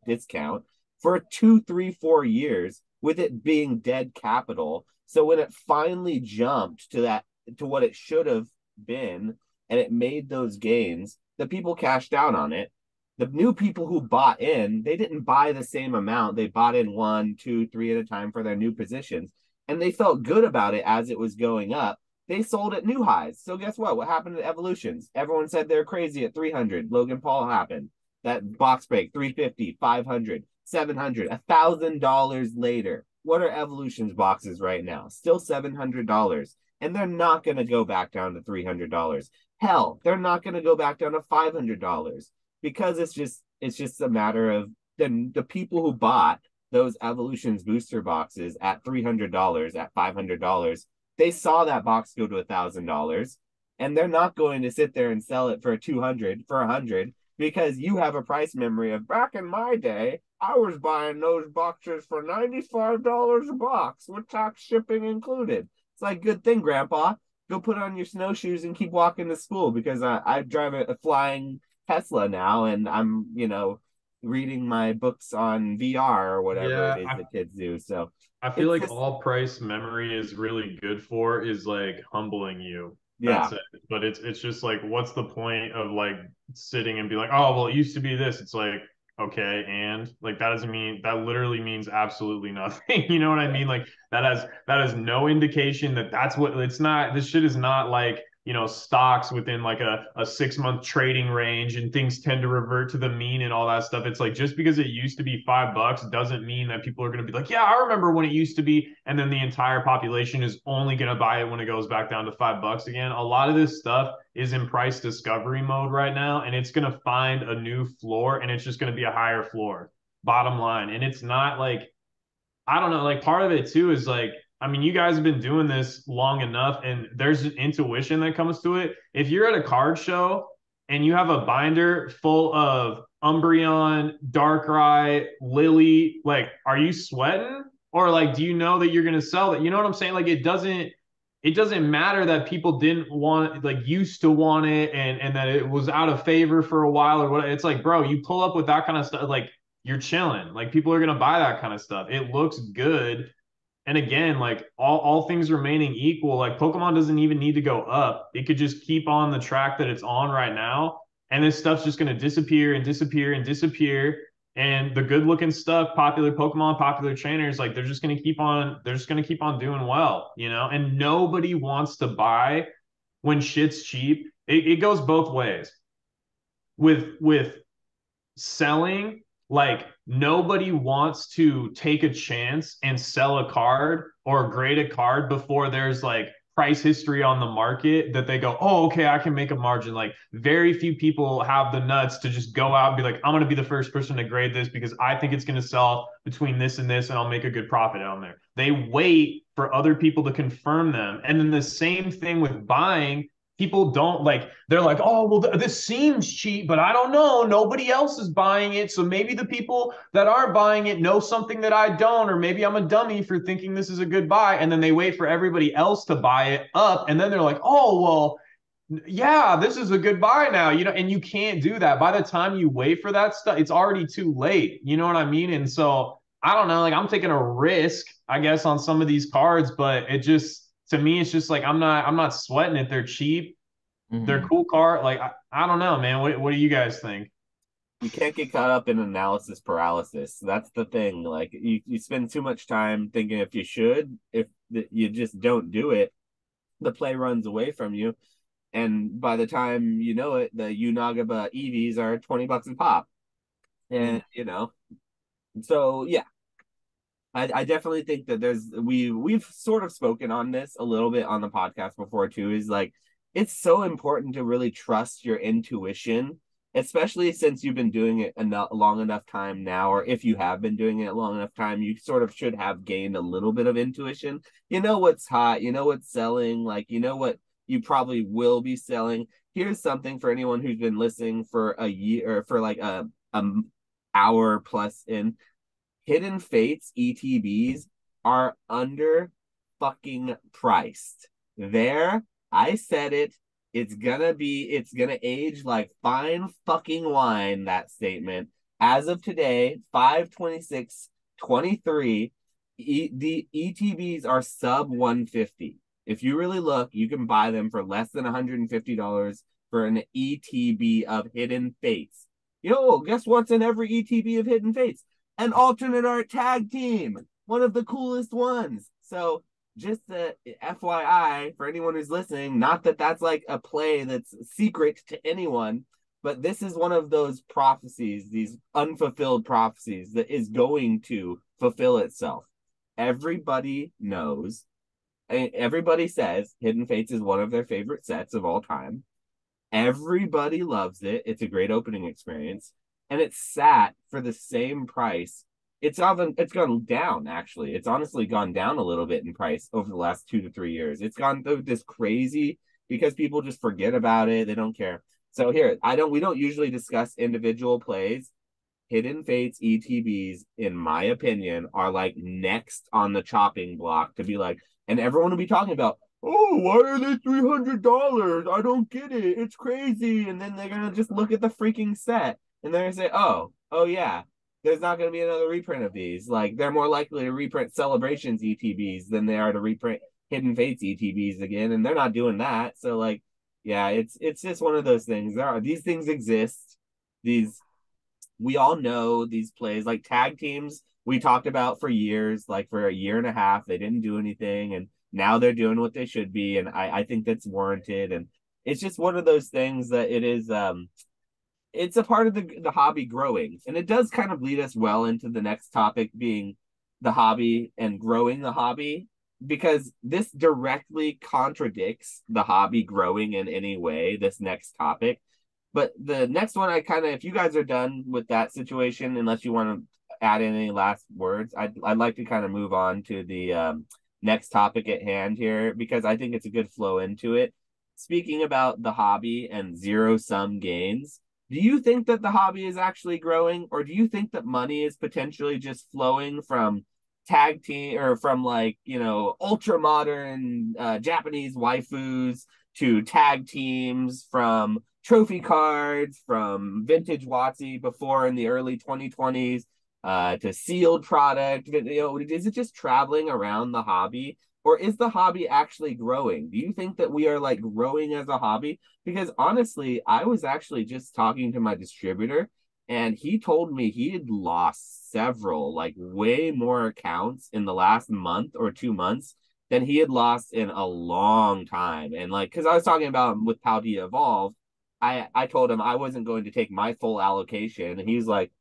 discount for 2, 3, 4 years with it being dead capital. So when it finally jumped to what it should have been and it made those gains, the people cashed out on it. The new people who bought in, they didn't buy the same amount. They bought in 1, 2, 3 at a time for their new positions, and they felt good about it as it was going up. They sold at new highs. So guess what? What happened to Evolutions? Everyone said they're crazy at 300. Logan Paul happened. That box break, 350, 500, 700, $1,000 later. What are Evolutions boxes right now? Still $700. And they're not going to go back down to $300. Hell, they're not going to go back down to $500 because it's just a matter of the people who bought those Evolutions booster boxes at $300, at $500. They saw that box go to $1,000, and they're not going to sit there and sell it for 200, for 100, because you have a price memory of back in my day, I was buying those boxes for $95 a box with tax shipping included. It's like, good thing, Grandpa. Go put on your snowshoes and keep walking to school because I drive a flying Tesla now, and I'm, reading my books on VR or whatever it is the kids do. So I feel like all price memory is really good for is like humbling you. Yeah. That's it. But it's just like, what's the point of like sitting and be like, oh, well, it used to be this. It's like, okay, and like that literally means absolutely nothing. You know what I mean? Like that has no indication that's what it's not. This shit is not like, stocks within like a 6-month trading range and things tend to revert to the mean and all that stuff. It's like, just because it used to be $5 doesn't mean that people are going to be like, yeah, I remember when it used to be. And then the entire population is only going to buy it when it goes back down to $5 again. A lot of this stuff is in price discovery mode right now, and it's going to find a new floor, and it's just going to be a higher floor, bottom line. And it's not like, I don't know, like part of it too is like, I mean, you guys have been doing this long enough, and there's an intuition that comes to it. If you're at a card show and you have a binder full of Umbreon, Darkrai, Lily, like, are you sweating? Or like, do you know that you're going to sell it? You know what I'm saying? Like, it doesn't matter that people didn't want, like, used to want it and that it was out of favor for a while or what. It's like, bro, you pull up with that kind of stuff, like, you're chilling. Like, people are going to buy that kind of stuff. It looks good. And again, like all things remaining equal, like Pokemon doesn't even need to go up. It could just keep on the track that it's on right now. And this stuff's just going to disappear and disappear and disappear. And the good looking stuff, popular Pokemon, popular trainers, like they're just going to keep on doing well, and nobody wants to buy when shit's cheap. It goes both ways with selling. Like, nobody wants to take a chance and sell a card or grade a card before there's like price history on the market that they go, oh, okay, I can make a margin. Like, very few people have the nuts to just go out and be like, I'm going to be the first person to grade this because I think it's going to sell between this and this and I'll make a good profit on there. They wait for other people to confirm them. And then the same thing with buying. People don't like, they're like, oh, well, this seems cheap, but I don't know. Nobody else is buying it. So maybe the people that aren't buying it know something that I don't, or maybe I'm a dummy for thinking this is a good buy. And then they wait for everybody else to buy it up. And then they're like, oh, well, yeah, this is a good buy now, and you can't do that. By the time you wait for that stuff, it's already too late. You know what I mean? And so I don't know, like I'm taking a risk, I guess, on some of these cards, but it just to me, it's just like I'm not sweating it. They're cheap, they're cool card. Like I don't know, man. What do you guys think? You can't get caught up in analysis paralysis. That's the thing. Like you spend too much time thinking if you should, if you just don't do it, the play runs away from you. And by the time you know it, the Unagaba EVs are $20 a pop. And so yeah, I definitely think that we've sort of spoken on this a little bit on the podcast before too, is like it's so important to really trust your intuition, especially since you've been doing it long enough time now, or if you have been doing it long enough time, you sort of should have gained a little bit of intuition. You know what's hot, you know what's selling, like you know what you probably will be selling. Here's something for anyone who's been listening for a year or for like a hour plus in. Hidden Fates ETBs are under fucking priced. There, I said it. It's gonna age like fine fucking wine, that statement. As of today, 5/26/23, the ETBs are sub 150. If you really look, you can buy them for less than $150 for an ETB of Hidden Fates. Yo, guess what's in every ETB of Hidden Fates? An alternate art tag team, one of the coolest ones. So just the FYI for anyone who's listening, not that that's like a play that's secret to anyone, but this is one of those prophecies, these unfulfilled prophecies that is going to fulfill itself. Everybody knows, everybody says Hidden Fates is one of their favorite sets of all time. Everybody loves it. It's a great opening experience. And it's sat for the same price. It's gone down, actually. It's honestly gone down a little bit in price over the last 2 to 3 years. It's gone through this crazy because people just forget about it. They don't care. So here, we don't usually discuss individual plays. Hidden Fates ETBs, in my opinion, are like next on the chopping block to be like, and everyone will be talking about, oh, why are they $300? I don't get it. It's crazy. And then they're gonna just look at the freaking set and they're gonna say, oh yeah, there's not gonna be another reprint of these. Like they're more likely to reprint Celebrations ETBs than they are to reprint Hidden Fates ETBs again, and they're not doing that. So like, yeah, it's just one of those things. These things exist. These We all know these plays like tag teams we talked about for years, like for a year and a half. They didn't do anything, and now they're doing what they should be. And I think that's warranted. And it's just one of those things that it's a part of the hobby growing. And it does kind of lead us well into the next topic being the hobby and growing the hobby, because this directly contradicts the hobby growing in any way, this next topic. But the next one, if you guys are done with that situation, unless you want to add any last words, I'd like to kind of move on to the next topic at hand here, because I think it's a good flow into it. Speaking about the hobby and zero sum gains, do you think that the hobby is actually growing, or do you think that money is potentially just flowing from tag team or from like ultra modern Japanese waifus to tag teams, from trophy cards, from vintage WotC before in the early 2020s to sealed product? Is it just traveling around the hobby, or is the hobby actually growing? Do you think that we are like growing as a hobby? Because honestly, I was actually just talking to my distributor, and he told me he had lost several, like way more accounts in the last month or 2 months than he had lost in a long time. And like, because I was talking about with Paldea Evolve, I told him I wasn't going to take my full allocation, and he's like,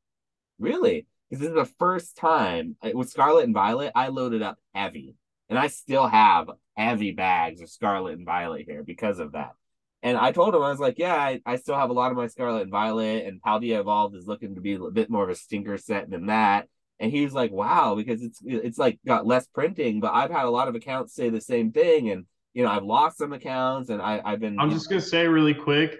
really? Because this is the first time with Scarlet and Violet, I loaded up heavy, and I still have heavy bags of Scarlet and Violet here because of that. And I told him, I was like, yeah, I still have a lot of my Scarlet and Violet, and Paldea Evolved is looking to be a bit more of a stinker set than that. And he was like, wow, because it's like got less printing, but I've had a lot of accounts say the same thing, and I've lost some accounts, and I've been. I'm just gonna say really quick,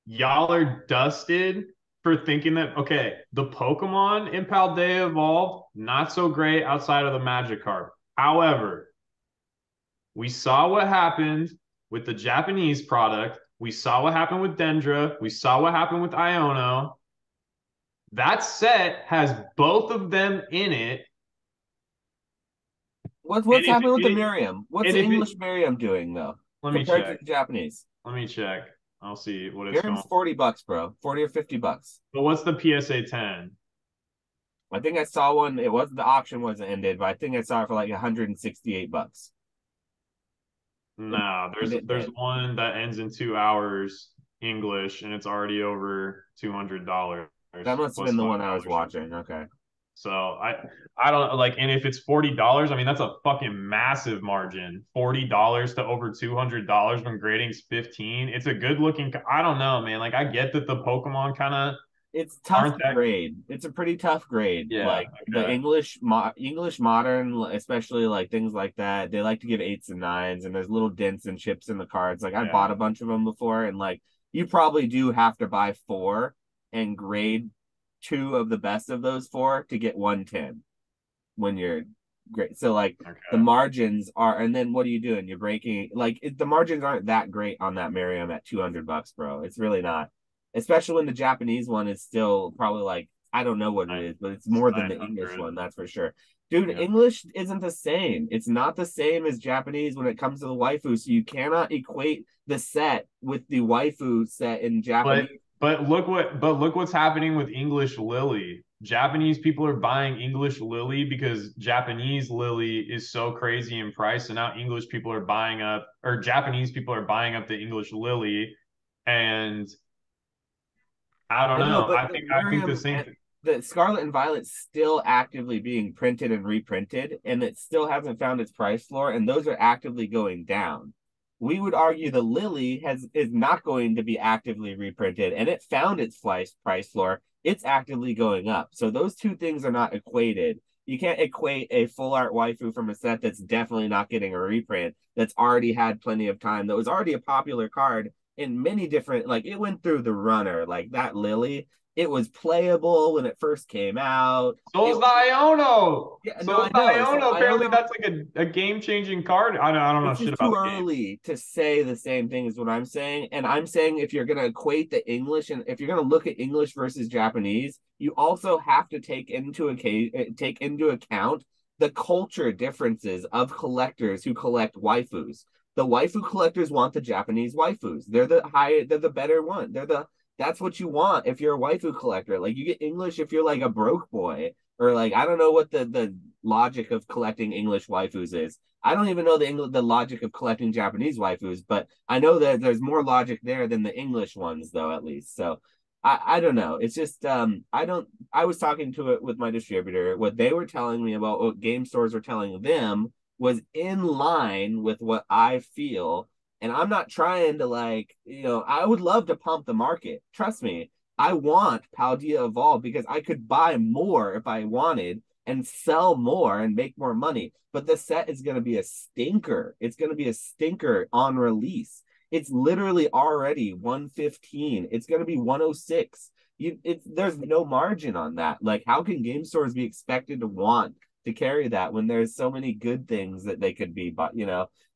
y'all are dusted for thinking that, okay, the Pokemon in Paldea Evolved, not so great outside of the Magikarp. However, we saw what happened with the Japanese product We saw what happened with Dendra. We saw what happened with Iono. That set has both of them in it. What's And if happening with the it, Miriam? What's and the if it, English Miriam doing though, let me compared to check. the Japanese? Let me check. I'll see what it's going. Miriam's $40, bro. 40 or $50. But what's the PSA 10? I think I saw one. It wasn't the auction wasn't ended, but I think I saw it for like $168. No, It there's did. one that ends in 2 hours English, and it's already over $200 That must have plus been the one I was $5 shipping. watching. Okay. So I don't like, and if it's $40, I mean that's a fucking massive margin. $40 to over $200 when grading's 15. It's a good looking. I don't know, man. Like I get that the Pokemon kind of It's tough aren't to that. grade. It's a pretty tough grade. Yeah. Like the Okay. English modern, especially like things like that, they like to give eights and nines, and there's little dents and chips in the cards. Like I bought Yeah. a bunch of them before, and like you probably do have to buy four and grade two of the best of those four to get 110 when you're great. So like the Okay. margins are, and then what are you doing? You're breaking like the margins aren't that great on that Miriam at $200, bro. It's really not, especially when the Japanese one is still probably like I don't know what it Nine, is, but it's it's more than the English 900. one, that's for sure. Dude, Yeah. English isn't the same. It's not the same as Japanese when it comes to the waifu. So you cannot equate the set with the waifu set in But Japanese. look what's happening with English Lily. Japanese people are buying English Lily because Japanese Lily is so crazy in price, and now English people are buying up, or Japanese people are buying up the English Lily, and I don't I know, know. but I think the same thing. The Scarlet and Violet's still actively being printed and reprinted, and it still hasn't found its price floor, and those are actively going down. We would argue the Lily is not going to be actively reprinted, and it found its price floor. It's actively going up. So those two things are not equated. You can't equate a full art waifu from a set that's definitely not getting a reprint, that's already had plenty of time, that was already a popular card in many different, like it went through the runner, like that Lily, it was playable when it first came out. So It is the was, Iono. yeah, no, So is I the know. So Iono. Apparently, Iono, that's like a game-changing card. I don't know it's shit just about too the game. early to say the same thing as what I'm saying. And I'm saying if you're going to equate the English and if you're going to look at English versus Japanese, you also have to take into account the culture differences of collectors who collect waifus. The waifu collectors want the Japanese waifus. They're the better one. That's what you want if you're a waifu collector. Like you get English if you're like a broke boy or like I don't know what the logic of collecting English waifus is. I don't even know the logic of collecting Japanese waifus, but I know that there's more logic there than the English ones, though, at least. So I don't know. It's just I don't. I was talking to it with my distributor. What they were telling me about what game stores were telling them was in line with what I feel. And I'm not trying to like, I would love to pump the market. Trust me, I want Paldea Evolve because I could buy more if I wanted and sell more and make more money. But the set is going to be a stinker. It's going to be a stinker on release. It's literally already 115. It's going to be 106. There's no margin on that. Like, how can game stores be expected to want to carry that when there's so many good things that they could be? But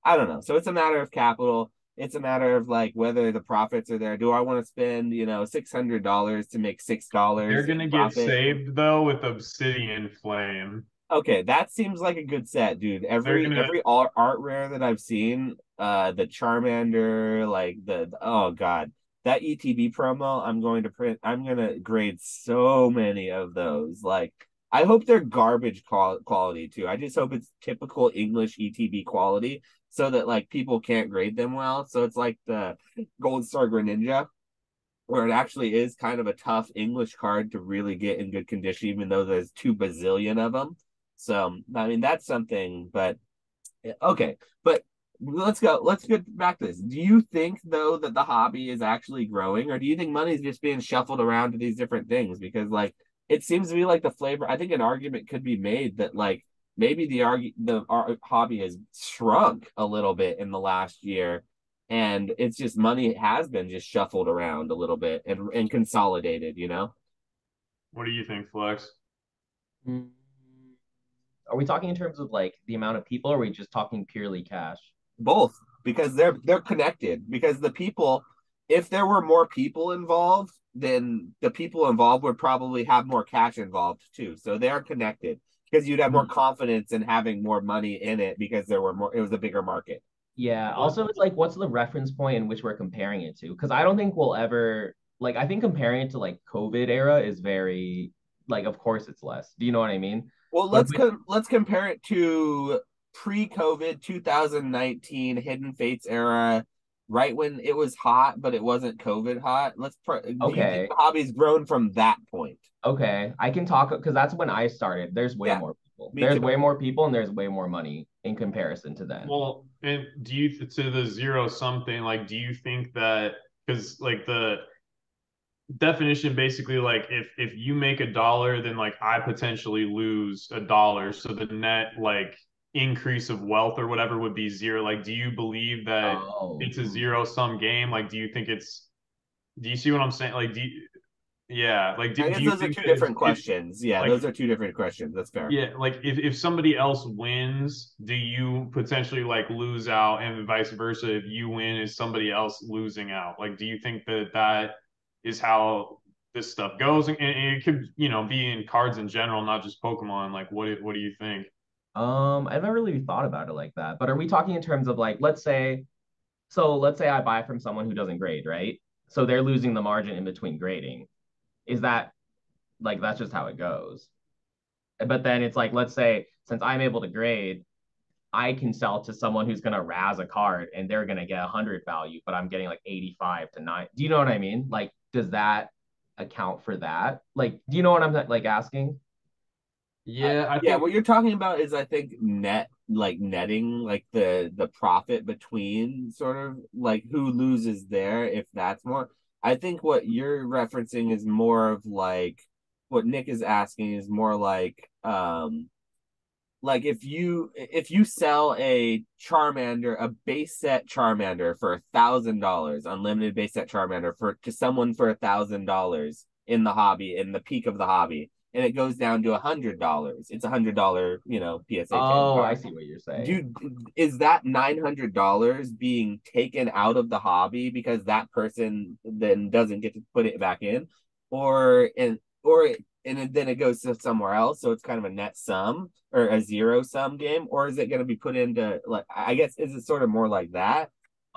I don't know. So it's a matter of capital. It's a matter of like whether the profits are there. Do I want to spend $600 to make They're $6 gonna in get profit? saved though with Obsidian Flame. Okay, that seems like a good set, dude. They're Every gonna every art rare that I've seen, the Charmander, like oh god, that ETB promo, I'm going to print. I'm gonna grade so many of those. Like, I hope they're garbage quality too. I just hope it's typical English ETB quality, so that like people can't grade them well. So it's like the Gold Star Greninja, where it actually is kind of a tough English card to really get in good condition, even though there's 2 bazillion of them. So, I mean, that's something, but okay. But let's go. Let's get back to this. Do you think, though, that the hobby is actually growing, or do you think money is just being shuffled around to these different things? Because, like, it seems to be like the flavor. I think an argument could be made that, like, maybe the hobby has shrunk a little bit in the last year, and it's just money has been just shuffled around a little bit and consolidated. what do you think, Flex? Mm. Are we talking in terms of like the amount of people, or are we just talking purely cash? Both because they're connected because the people if there were more people involved, then the people involved would probably have more cash involved too. So they are connected because you'd have more confidence in having more money in it because there were more. It was a bigger market. Yeah. Also, it's like, what's the reference point in which we're comparing it to? Because I don't think we'll ever like. I think comparing it to like COVID era is very like. Of course, it's less. Do you know what I mean? Well, But if we, let's compare it to pre-COVID 2019 Hidden Fates era, right when it was hot, but it wasn't COVID hot. Do you think okay, the hobby's grown from that point? okay, I can talk because that's when I started. There's way Yeah, more people. me There's too. way more people, and there's way more money in comparison to then. Well, and do you to the zero sum thing, like, do you think that because like the definition basically like if you make $1, then like I potentially lose $1. So the net like increase of wealth or whatever would be zero. Like, do you believe that Oh, it's a zero sum game? Like, do you think it's do you see what I'm saying? Like, yeah, like I do guess you those are think two that different if questions. Yeah, like those are two different questions. That's fair. yeah, like if somebody else wins, do you potentially like lose out, and vice versa? If you win, is somebody else losing out? Like, do you think that that is how this stuff goes? And it could, be in cards in general, not just Pokemon. Like, what do you think? I've never really thought about it like that. But are we talking in terms of like, let's say I buy from someone who doesn't grade, right? So they're losing the margin in between grading. Is that like that's just how it goes? But then it's like, let's say since I'm able to grade, I can sell to someone who's gonna razz a card and they're gonna get 100 value, but I'm getting like 85 to 9. Do you know what I mean? Like, does that account for that? Like, do you know what I'm like asking? Yeah, I Yeah, think what you're talking about is I think netting, like the profit between sort of like who loses there, if that's more. I think what you're referencing is more of like what Nick is asking is more like if you sell a Charmander, a base set Charmander for $1,000, unlimited base set Charmander for to someone for $1,000 in the hobby, in the peak of the hobby, and it goes down to $100. It's $100, PSA 10 Oh, I card. see what you're saying. Dude, is that $900 being taken out of the hobby because that person then doesn't get to put it back in, or and then it goes to somewhere else, so it's kind of a net sum or a zero sum game, or is it going to be put into like I guess is it sort of more like that?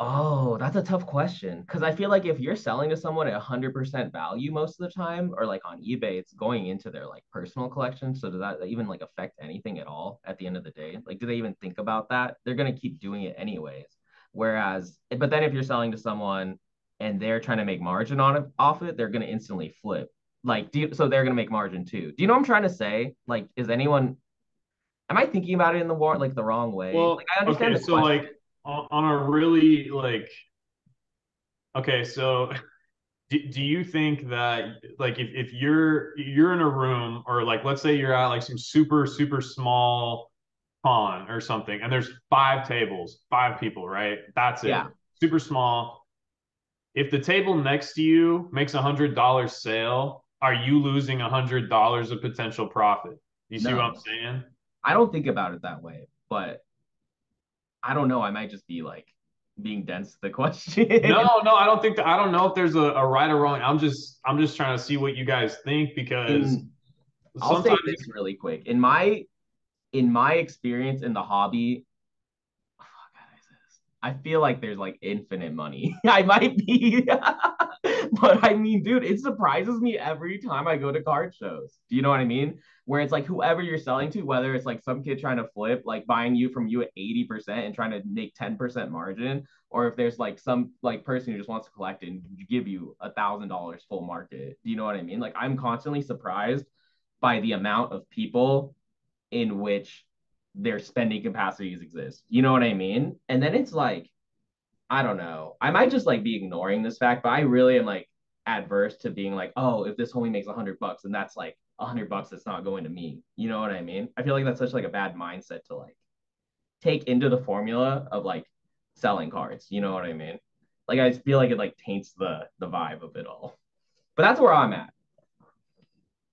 Oh, that's a tough question. Because I feel like if you're selling to someone at 100% value most of the time, or like on eBay, it's going into their like personal collection. So does that even like affect anything at all at the end of the day? Like, do they even think about that? They're gonna keep doing it anyways. Whereas, but then if you're selling to someone and they're trying to make margin on it off it, they're gonna instantly flip. Like, so they're gonna make margin too. Do you know what I'm trying to say? Like, is anyone? Am I thinking about it in the war like the wrong way? Like, well, I understand okay, the so question. like on a really like okay, so do you think that like if you're in a room or like let's say you're at like some super small con or something and there's 5 tables, 5 people, right? That's it. Yeah, Super small. If the table next to you makes $100 sale, are you losing $100 of potential profit? You see what I'm no. saying? I don't think about it that way, but I don't know. I might just be like being dense to the question. No, I don't think that I don't know if there's a right or wrong. I'm just trying to see what you guys think because In I'll say sometimes this really quick. In my experience in the hobby, I feel like there's like infinite money. I might be, but I mean, dude, it surprises me every time I go to card shows. Do you know what I mean? Where it's like whoever you're selling to, whether it's like some kid trying to flip, like buying you from you at 80% and trying to make 10% margin, or if there's like some like person who just wants to collect it and give you $1,000 full market. Do you know what I mean? Like I'm constantly surprised by the amount of people in which their spending capacities exist. You know what I mean? And then it's like, I don't know. I might just like be ignoring this fact, but I really am like adverse to being like, oh, if this only makes $100 and that's like $100 that's not going to me. You know what I mean? I feel like that's such like a bad mindset to like take into the formula of like selling cards. You know what I mean? Like I feel like it like taints the vibe of it all. But that's where I'm at.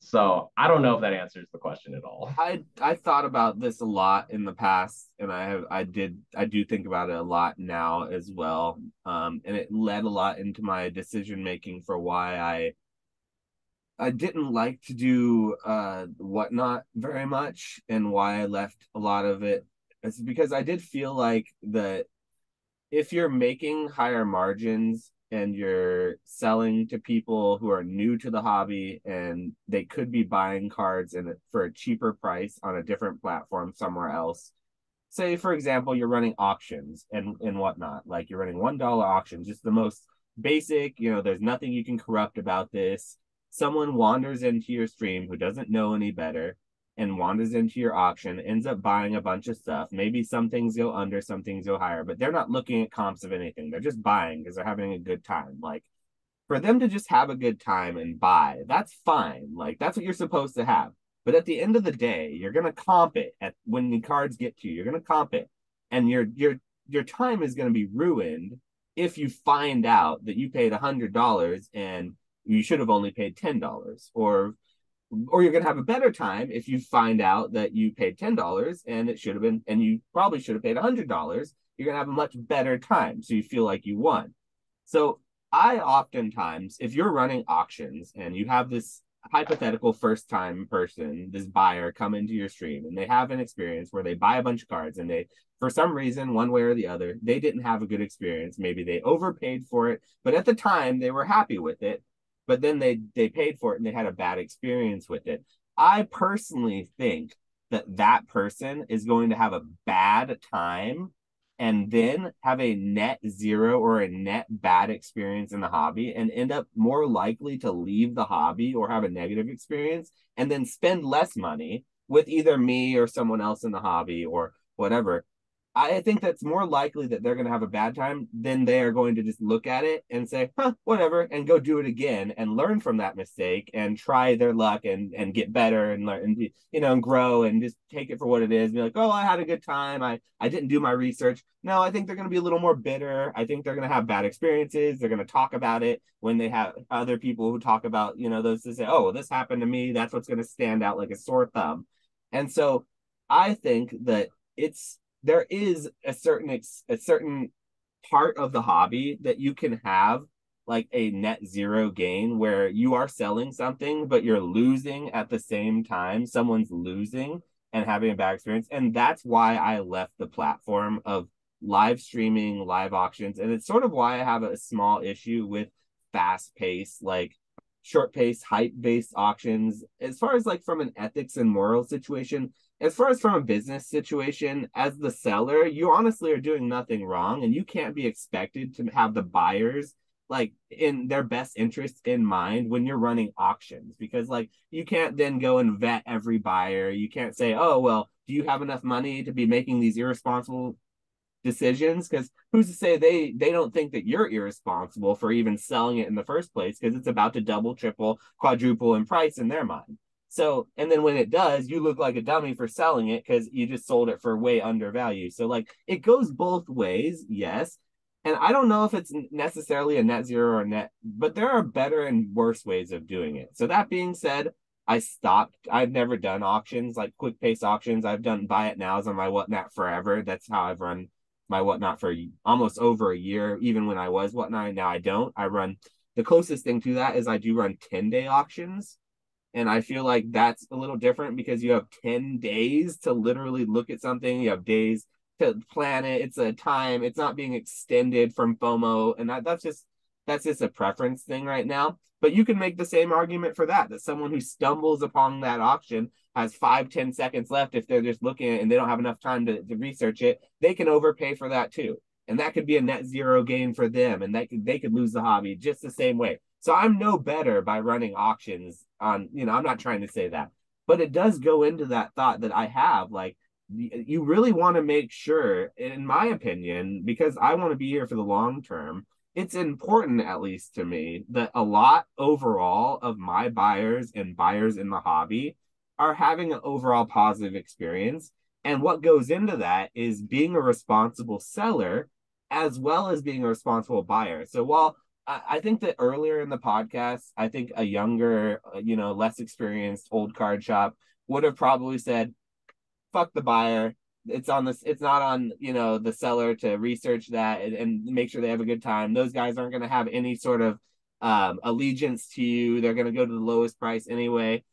So I don't know if that answers the question at all. I thought about this a lot in the past, and I do think about it a lot now as well. And it led a lot into my decision making for why I didn't like to do whatnot very much, and why I left a lot of it. It's because I did feel like that if you're making higher margins and you're selling to people who are new to the hobby and they could be buying cards for a cheaper price on a different platform somewhere else. Say, for example, you're running auctions and whatnot, like you're running $1 auctions, just the most basic, there's nothing you can corrupt about this. Someone wanders into your stream who doesn't know any better and wanders into your auction, ends up buying a bunch of stuff. Maybe some things go under, some things go higher, but they're not looking at comps of anything. They're just buying because they're having a good time. Like, for them to just have a good time and buy, that's fine. Like, that's what you're supposed to have. But at the end of the day, you're gonna comp it when the cards get to you. You're gonna comp it, and your time is gonna be ruined if you find out that you paid $100 and you should have only paid $10, or you're going to have a better time if you find out that you paid $10 and it should have been, and you probably should have paid $100. You're going to have a much better time. So you feel like you won. So I oftentimes, if you're running auctions and you have this hypothetical first time person, this buyer come into your stream and they have an experience where they buy a bunch of cards and they, for some reason, one way or the other, they didn't have a good experience. Maybe they overpaid for it, but at the time they were happy with it. But then they paid for it and they had a bad experience with it. I personally think that person is going to have a bad time and then have a net zero or a net bad experience in the hobby and end up more likely to leave the hobby or have a negative experience and then spend less money with either me or someone else in the hobby or whatever. I think that's more likely that they're going to have a bad time than they are going to just look at it and say, whatever, and go do it again and learn from that mistake and try their luck and get better and learn and, and grow and just take it for what it is. Be like, oh, I had a good time. I didn't do my research. No, I think they're going to be a little more bitter. I think they're going to have bad experiences. They're going to talk about it when they have other people who talk about, those to say, oh, this happened to me. That's what's going to stand out like a sore thumb. And so I think that there is a certain part of the hobby that you can have like a net zero gain where you are selling something but you're losing at the same time. Someone's losing and having a bad experience, and that's why I left the platform of live streaming live auctions. And it's sort of why I have a small issue with fast pace, like short pace hype based auctions, as far as like from an ethics and moral situation. As far as from a business situation, as the seller, you honestly are doing nothing wrong, and you can't be expected to have the buyers like in their best interest in mind when you're running auctions, because like you can't then go and vet every buyer. You can't say, oh, well, do you have enough money to be making these irresponsible decisions? Because who's to say they don't think that you're irresponsible for even selling it in the first place, because it's about to double, triple, quadruple in price in their mind. So, and then when it does, you look like a dummy for selling it because you just sold it for way under value. So, like, it goes both ways, yes. And I don't know if it's necessarily a net zero or net, but there are better and worse ways of doing it. So, that being said, I stopped. I've never done auctions, like quick pace auctions. I've done buy it nows on my Whatnot forever. That's how I've run my Whatnot for almost over a year, even when I was Whatnot. Now I don't. I run the closest thing to that is I do run 10-day auctions. And I feel like that's a little different because you have 10 days to literally look at something. You have days to plan it. It's a time. It's not being extended from FOMO. And that's just a preference thing right now. But you can make the same argument for that someone who stumbles upon that auction has 5-10 seconds left. If they're just looking at it and they don't have enough time to research it, they can overpay for that too. And that could be a net zero gain for them. And they could lose the hobby just the same way. So I'm no better by running auctions on, I'm not trying to say that, but it does go into that thought that I have, like, you really want to make sure, in my opinion, because I want to be here for the long term, it's important, at least to me, that a lot overall of my buyers and buyers in the hobby are having an overall positive experience. And what goes into that is being a responsible seller as well as being a responsible buyer. So while I think that earlier in the podcast, I think a younger, less experienced old card shop would have probably said, fuck the buyer. It's on this. It's not on the seller to research that and make sure they have a good time. Those guys aren't going to have any sort of allegiance to you. They're going to go to the lowest price anyway.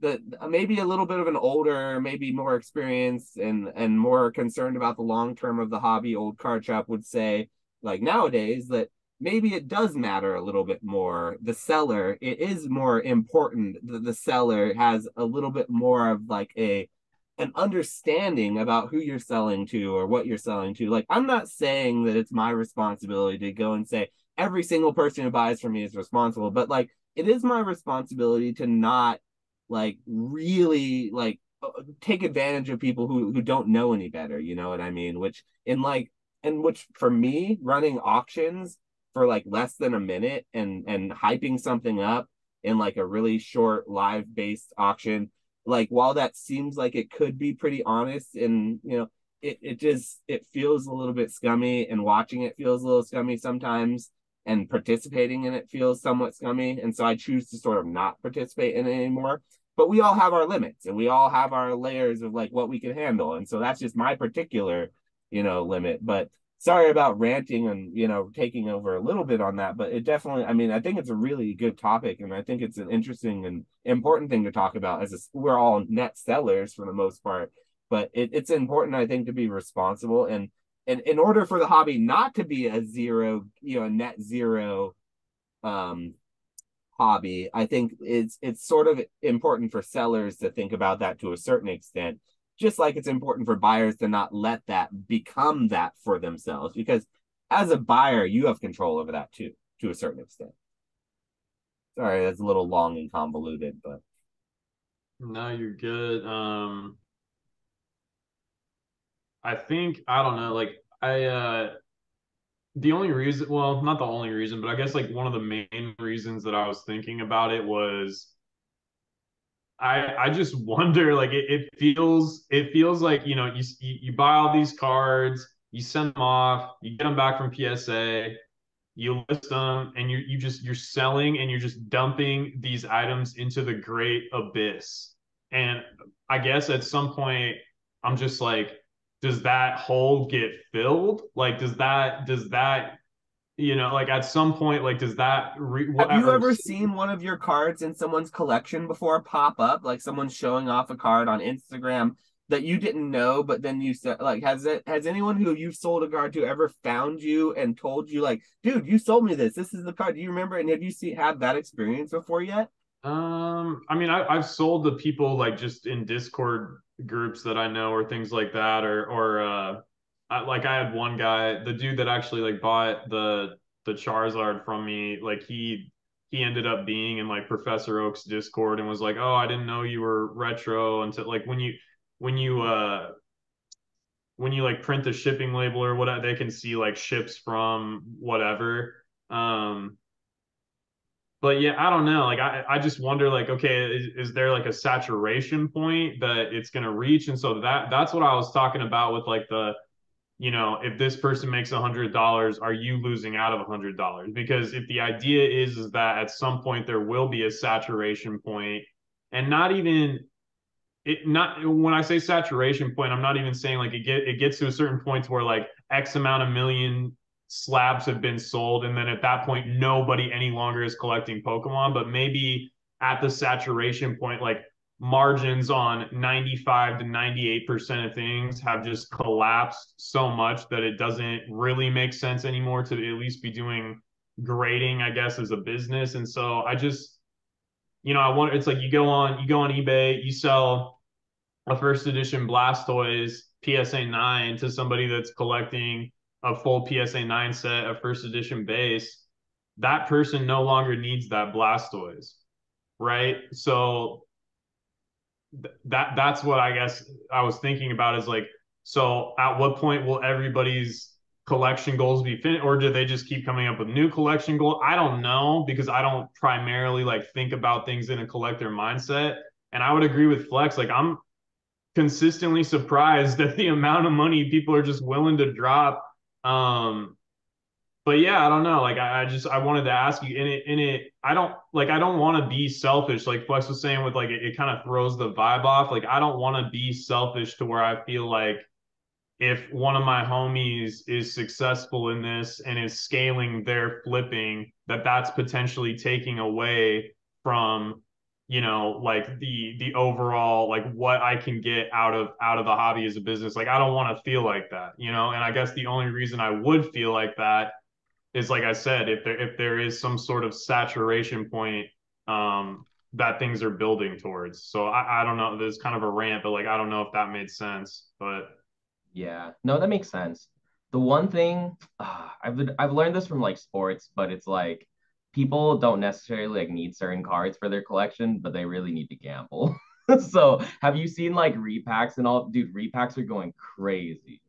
The maybe a little bit of an older, maybe more experienced and more concerned about the long term of the hobby old card shop would say, like nowadays, that maybe it does matter a little bit more. The seller, it is more important that the seller has a little bit more of like an understanding about who you're selling to or what you're selling to. Like, I'm not saying that it's my responsibility to go and say every single person who buys from me is responsible, but like it is my responsibility to not like really like take advantage of people who don't know any better, you know what I mean? Which for me, running auctions for like less than a minute and hyping something up in like a really short live based auction, like while that seems like it could be pretty honest and it feels a little bit scummy, and watching it feels a little scummy sometimes, and participating in it feels somewhat scummy, and so I choose to sort of not participate in it anymore. But we all have our limits and we all have our layers of like what we can handle, and so that's just my particular limit. But sorry about ranting and taking over a little bit on that, but it definitely, I mean, I think it's a really good topic, and I think it's an interesting and important thing to talk about, we're all net sellers for the most part, but it's important, I think, to be responsible, and in order for the hobby not to be a zero, a net zero hobby, I think it's sort of important for sellers to think about that to a certain extent, just like it's important for buyers to not let that become that for themselves, because as a buyer, you have control over that too, to a certain extent. Sorry, that's a little long and convoluted, but No, you're good. I think I don't know, like the only reason, well, not the only reason, but I guess like one of the main reasons that I was thinking about it was I just wonder, like it feels like you buy all these cards, you send them off, you get them back from PSA, you list them, and you're selling, and you're just dumping these items into the great abyss. And I guess at some point I'm just like, does that hole get filled? Like does that like at some point, like does that have you or ever seen one of your cards in someone's collection before pop up? Like someone's showing off a card on Instagram that you didn't know, but then you said, like, has anyone who you've sold a card to ever found you and told you, like, dude, you sold me this. This is the card. Do you remember? And have you had that experience before yet? I mean, I've sold to people like just in Discord groups that I know or things like that, like I had one guy, the dude that actually like bought the Charizard from me, like he ended up being in like Professor Oak's Discord and was like, "Oh, I didn't know you were retro," until like when you uh when you like print the shipping label or whatever, they can see like ships from whatever. But yeah, I don't know. Like I just wonder, like, okay, is there like a saturation point that it's gonna reach? And so that's what I was talking about with like if this person makes $100, are you losing out of $100? Because if the idea is that at some point there will be a saturation point, and not even it not when I say saturation point, I'm not even saying like it gets to a certain point where like X amount of million slabs have been sold, and then at that point nobody any longer is collecting Pokemon. But maybe at the saturation point, like margins on 95 to 98% of things have just collapsed so much that it doesn't really make sense anymore to at least be doing grading, I guess, as a business. And so I just I want it's like you go on eBay, you sell a first edition Blastoise PSA 9 to somebody that's collecting a full PSA 9 set of first edition base. That person no longer needs that Blastoise, right? So that's what I guess I was thinking about, is like, so at what point will everybody's collection goals be finished, or do they just keep coming up with new collection goals? I don't know, because I don't primarily like think about things in a collector mindset. And I would agree with Flex, like I'm consistently surprised at the amount of money people are just willing to drop, um but yeah, I don't know. Like I wanted to ask you I don't want to be selfish. Like Flex was saying with like it kind of throws the vibe off. Like I don't want to be selfish to where I feel like if one of my homies is successful in this and is scaling their flipping, that's potentially taking away from, like the overall like what I can get out of the hobby as a business. Like I don't want to feel like that, and I guess the only reason I would feel like that is, like I said, if there is some sort of saturation point that things are building towards. So I don't know. There's kind of a rant, but like I don't know if that made sense. But Yeah, no, that makes sense. The one thing I've learned this from like sports, but it's like people don't necessarily like need certain cards for their collection, but they really need to gamble. So have you seen like repacks and all? Dude, repacks are going crazy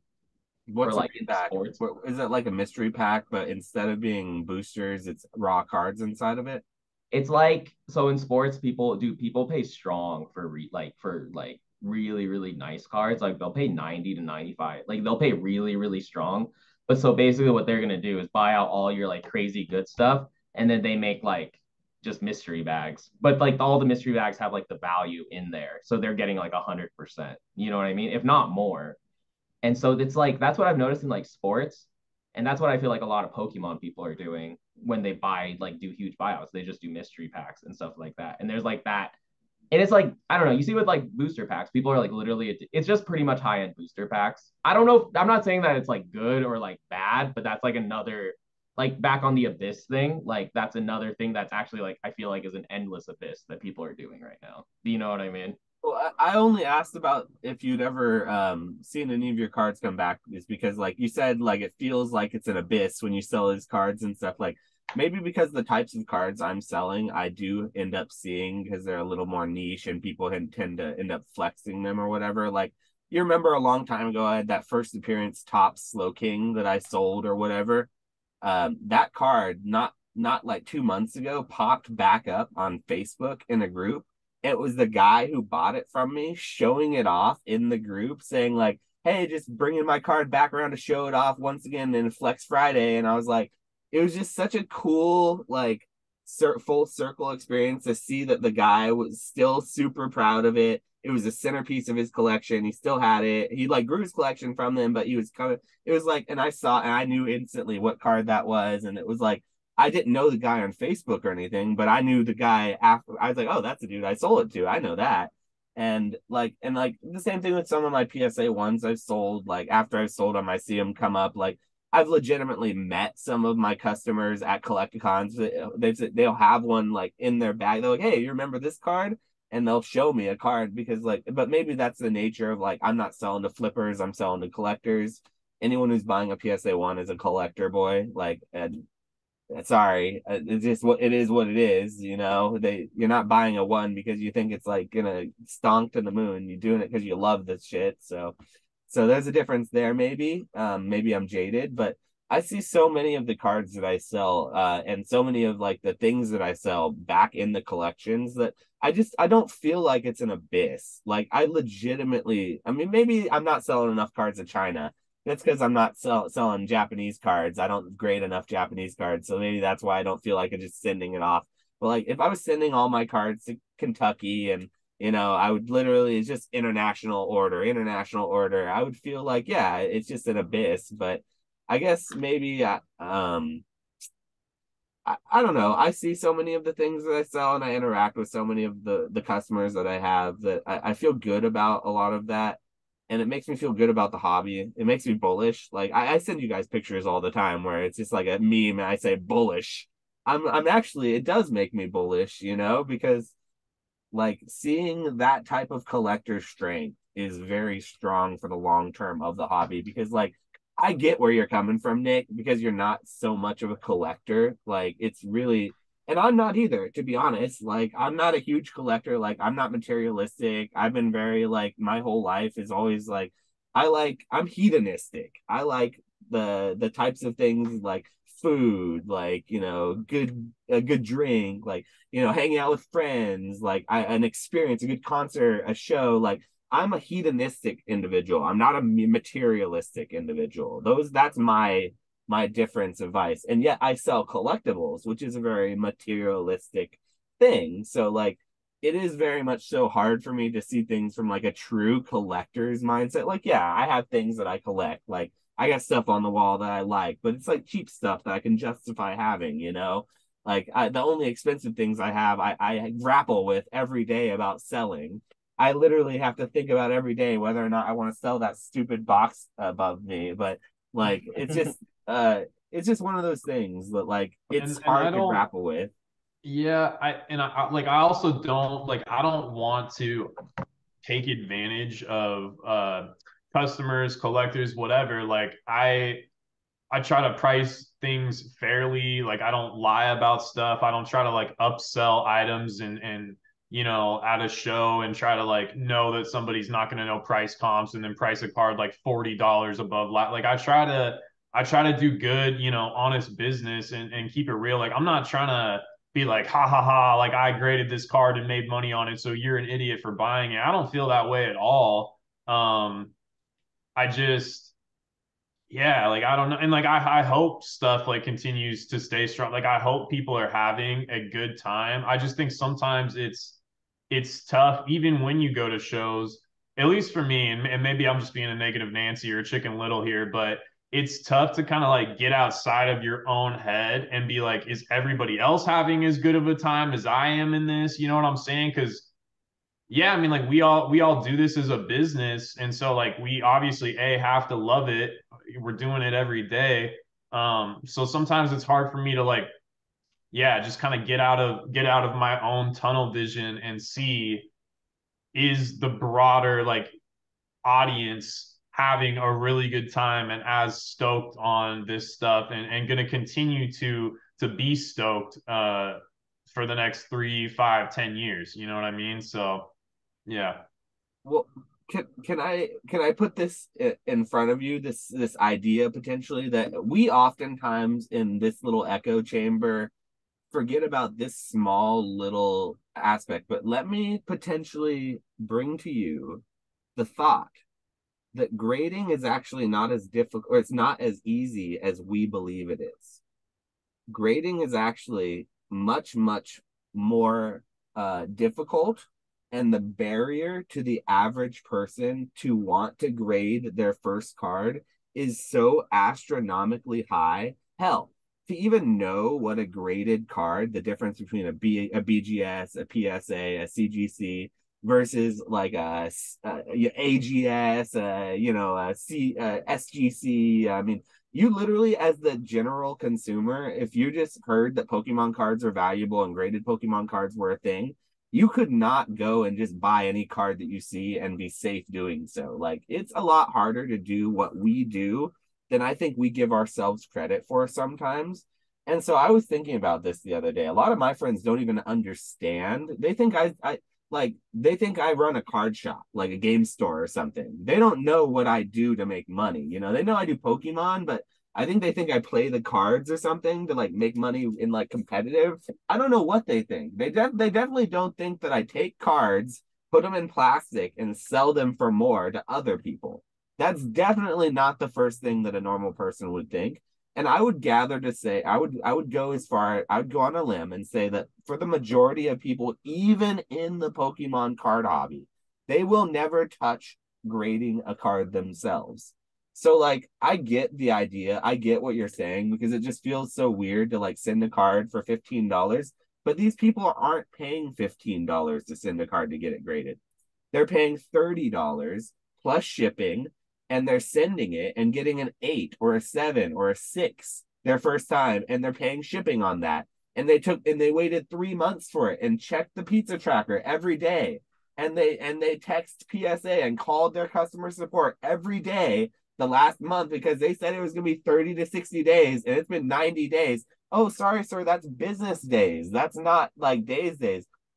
for What's a like in repack? sports. What is it, like a mystery pack, but instead of being boosters, it's raw cards inside of it? It's like so in sports, people pay strong for really really nice cards. Like they'll pay 90 to 95. Like they'll pay really really strong. But so basically, what they're gonna do is buy out all your like crazy good stuff, and then they make like just mystery bags. But like all the mystery bags have like the value in there, so they're getting like 100%. You know what I mean? If not more. And so it's like that's what I've noticed in like sports. And that's what I feel like a lot of Pokemon people are doing when they buy like do huge buyouts. They just do mystery packs and stuff like that. And there's like that. And it's like, I don't know, you see with like booster packs, people are like literally it's just pretty much high-end booster packs. I don't know I'm not saying that it's like good or like bad, but that's like another like back on the abyss thing, like that's another thing that's actually like I feel like is an endless abyss that people are doing right now. Do you know what I mean? Well, I only asked about if you'd ever seen any of your cards come back, is because like you said, like it feels like it's an abyss when you sell his cards and stuff. Like maybe because the types of cards I'm selling, I do end up seeing because they're a little more niche and people tend to end up flexing them or whatever. Like you remember a long time ago, I had that first appearance top Slow King that I sold or whatever. That card not like 2 months ago popped back up on Facebook in a group. It was the guy who bought it from me showing it off in the group, saying like, hey, just bringing my card back around to show it off once again in Flex Friday. And I was like, it was just such a cool like full circle experience to see that the guy was still super proud of it. It was a centerpiece of his collection. He still had it. He like grew his collection from them, but he was kind of, it was like, and I saw and I knew instantly what card that was. And it was like, I didn't know the guy on Facebook or anything, but I knew the guy after. I was like, oh, that's the dude I sold it to. I know that. And like the same thing with some of my PSA ones I've sold. Like after I've sold them, I see them come up. Like I've legitimately met some of my customers at Collecticons. They'll have one like in their bag. They're like, hey, you remember this card? And they'll show me a card because like, but maybe that's the nature of like, I'm not selling to flippers, I'm selling to collectors. Anyone who's buying a PSA one is a collector boy. Like, and sorry, it's just what it is, what it is. You're not buying a one because you think it's like gonna stonk to the moon. You're doing it because you love this shit. So there's a difference there. Maybe I'm jaded, but I see so many of the cards that I sell, and so many of like the things that I sell back in the collections that I don't feel like it's an abyss. Like I legitimately, I mean, maybe I'm not selling enough cards in China. That's because I'm not selling Japanese cards. I don't grade enough Japanese cards, so maybe that's why I don't feel like I'm just sending it off. But like, if I was sending all my cards to Kentucky and I would literally, it's just international order. I would feel like, yeah, it's just an abyss. But I guess maybe I don't know. I see so many of the things that I sell and I interact with so many of the customers that I have that I feel good about a lot of that. And it makes me feel good about the hobby. It makes me bullish. Like I send you guys pictures all the time where it's just like a meme and I say bullish. I'm actually, it does make me bullish, because like seeing that type of collector strength is very strong for the long term of the hobby, because like I get where you're coming from, Nick, because you're not so much of a collector. Like it's really, and I'm not either, to be honest. Like I'm not a huge collector. Like I'm not materialistic. I've been very like my whole life is always like I'm hedonistic. I like the types of things like food, like a good drink, like hanging out with friends, like an experience, a good concert, a show. Like I'm a hedonistic individual. I'm not a materialistic individual. That's my my difference of vice. And yet I sell collectibles, which is a very materialistic thing. So like it is very much so hard for me to see things from like a true collector's mindset. Like, yeah, I have things that I collect. Like I got stuff on the wall that I like, but it's like cheap stuff that I can justify having, you know? Like the only expensive things I have, I grapple with every day about selling. I literally have to think about every day whether or not I want to sell that stupid box above me. But like it's just one of those things that like it's and I hard to don't. grapple with. Yeah, I also don't like I don't want to take advantage of customers, collectors, whatever. Like I try to price things fairly. Like I don't lie about stuff. I don't try to like upsell items and at a show and try to like know that somebody's not going to know price comps and then price a card like $40 above. Like I try to do good, honest business and keep it real. Like I'm not trying to be like ha ha ha, like I graded this card and made money on it, so you're an idiot for buying it. I don't feel that way at all. I just yeah, like I don't know. And like I hope stuff like continues to stay strong. Like I hope people are having a good time. I just think sometimes it's tough, even when you go to shows, at least for me, and maybe I'm just being a negative Nancy or a Chicken Little here, but it's tough to kind of like get outside of your own head and be like, is everybody else having as good of a time as I am in this? You know what I'm saying? Because yeah, I mean, like we all do this as a business, and so like we obviously have to love it. We're doing it every day. So sometimes it's hard for me to like, yeah, just kind of get out of my own tunnel vision and see is the broader like audience having a really good time and as stoked on this stuff and going to continue to be stoked for the next 3, 5, 10 years. You know what I mean? So yeah. Well, can I put this in front of you, this idea potentially that we oftentimes in this little echo chamber forget about this small little aspect, but let me potentially bring to you the thought that grading is actually not as difficult, or it's not as easy as we believe it is. Grading is actually much, much more difficult, and the barrier to the average person to want to grade their first card is so astronomically high. Hell, to even know what a graded card, the difference between a BGS, a PSA, a CGC versus like a AGS, a SGC. I mean, you literally, as the general consumer, if you just heard that Pokemon cards are valuable and graded Pokemon cards were a thing, you could not go and just buy any card that you see and be safe doing so. Like, it's a lot harder to do what we do than I think we give ourselves credit for sometimes. And so I was thinking about this the other day. A lot of my friends don't even understand. They think they think I run a card shop, like a game store or something. They don't know what I do to make money. You know, they know I do Pokemon, but I think they think I play the cards or something to like make money in like competitive. I don't know what they think. They definitely don't think that I take cards, put them in plastic, and sell them for more to other people. That's definitely not the first thing that a normal person would think. And I would gather to say, I would go as far, I would go on a limb and say that for the majority of people, even in the Pokemon card hobby, they will never touch grading a card themselves. So like I get the idea, I get what you're saying because it just feels so weird to like send a card for $15, but these people aren't paying $15 to send a card to get it graded. They're paying $30 plus shipping, and they're sending it and getting an 8 or a 7 or a 6 their first time, and they're paying shipping on that. And they waited 3 months for it and checked the pizza tracker every day. And they text PSA and called their customer support every day the last month because they said it was going to be 30 to 60 days and it's been 90 days. Oh, sorry, sir, that's business days. That's not like days.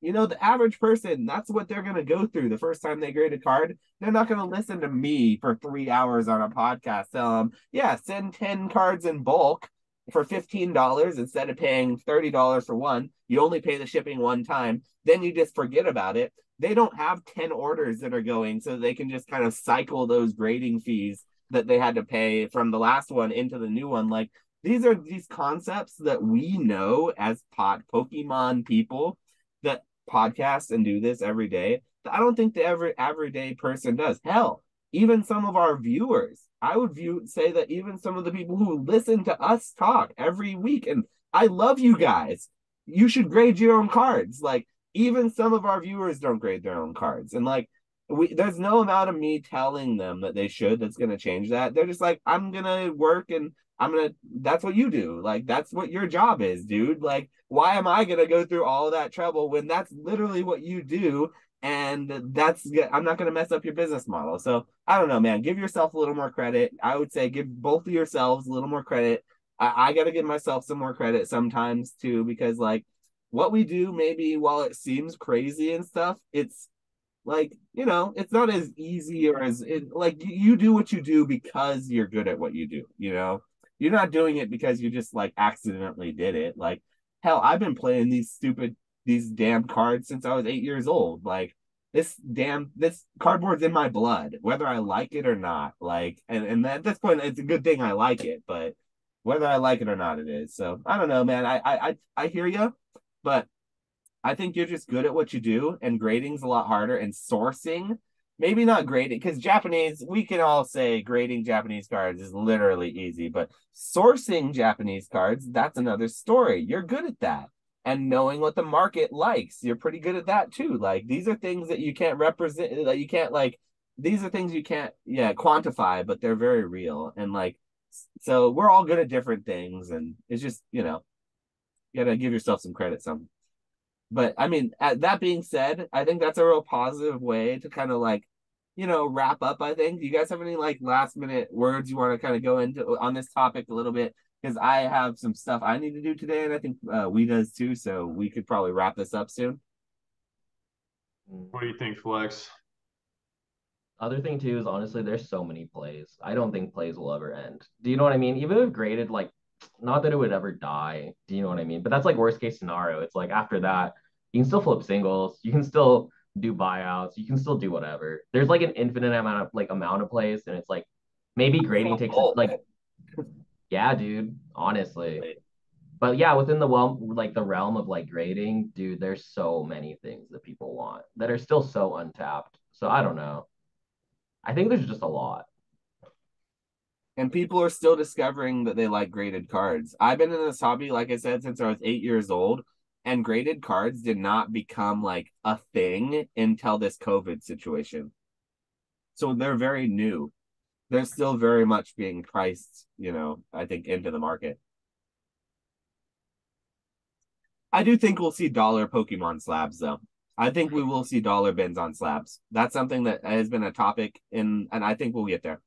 You know, the average person, that's what they're going to go through the first time they grade a card. They're not going to listen to me for 3 hours on a podcast. Tell them, yeah, send 10 cards in bulk for $15 instead of paying $30 for one. You only pay the shipping one time. Then you just forget about it. They don't have 10 orders that are going so they can just kind of cycle those grading fees that they had to pay from the last one into the new one. Like these are these concepts that we know as Pokemon people that podcast and do this every day. I don't think the everyday person does. Hell, even some of our viewers, I would say that even some of the people who listen to us talk every week, and I love you guys. You should grade your own cards. Like even some of our viewers don't grade their own cards, and like there's no amount of me telling them that they should that's gonna change that. They're just like, I'm gonna work and I'm gonna. That's what you do. Like that's what your job is, dude. Like why am I gonna go through all that trouble when that's literally what you do? And I'm not going to mess up your business model. So I don't know, man. Give yourself a little more credit. I would say give both of yourselves a little more credit. I got to give myself some more credit sometimes too, because like what we do, maybe while it seems crazy and stuff, it's like, it's not as easy or like you do what you do because you're good at what you do, you're not doing it because you just like accidentally did it. Like hell, I've been playing these damn cards since I was 8 years old. Like this cardboard's in my blood, whether I like it or not. Like, and at this point, it's a good thing I like it, but whether I like it or not, it is. So I don't know, man. I hear you, but I think you're just good at what you do, and grading's a lot harder. And sourcing, maybe not grading, because Japanese, we can all say grading Japanese cards is literally easy, but sourcing Japanese cards, that's another story. You're good at that. And knowing what the market likes, you're pretty good at that too. Like these are things that you can't represent, that you can't like, these are things you can't, quantify, but they're very real. And like, so we're all good at different things, and it's just, you gotta give yourself some credit. But I mean, that being said, I think that's a real positive way to kind of like, wrap up. I think. Do you guys have any like last minute words you want to kind of go into on this topic a little bit? Because I have some stuff I need to do today, and I think we does too. So we could probably wrap this up soon. What do you think, Flex? Other thing too is honestly, there's so many plays. I don't think plays will ever end. Do you know what I mean? Even if graded, like, not that it would ever die. Do you know what I mean? But that's like worst case scenario. It's like after that, you can still flip singles. You can still do buyouts. You can still do whatever. There's like an infinite amount of plays, and it's like maybe grading takes like, yeah, dude. Honestly, but yeah, within the realm of like grading, dude, there's so many things that people want that are still so untapped. So I don't know. I think there's just a lot. And people are still discovering that they like graded cards. I've been in this hobby, like I said, since I was 8 years old, and graded cards did not become like a thing until this COVID situation. So they're very new. They're still very much being priced, I think into the market. I do think we'll see dollar Pokemon slabs though. I think we will see dollar bins on slabs. That's something that has been a topic and I think we'll get there.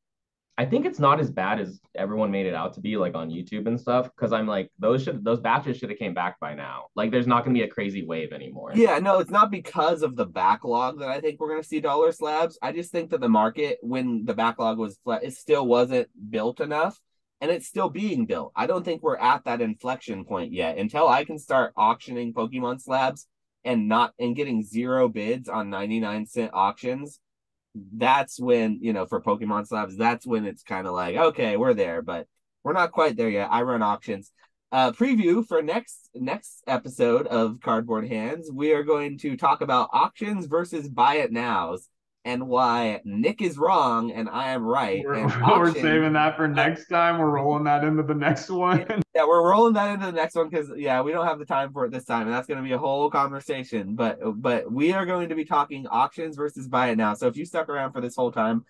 I think it's not as bad as everyone made it out to be, like on YouTube and stuff. Because I'm like, those batches should have came back by now. Like, there's not going to be a crazy wave anymore. Yeah, no, it's not because of the backlog that I think we're going to see dollar slabs. I just think that the market, when the backlog was flat, it still wasn't built enough, and it's still being built. I don't think we're at that inflection point yet. Until I can start auctioning Pokemon slabs and getting zero bids on 99-cent auctions, that's when, for Pokemon slabs, that's when it's kind of like, okay, we're there, but we're not quite there yet. I run auctions. Preview for next episode of Cardboard Hands, we are going to talk about auctions versus buy it nows, and why Nick is wrong and I am right. We're saving that for next time. We're rolling that into the next one. Yeah, we're rolling that into the next one because we don't have the time for it this time, and that's going to be a whole conversation. But we are going to be talking auctions versus buy it now. So if you stuck around for this whole time,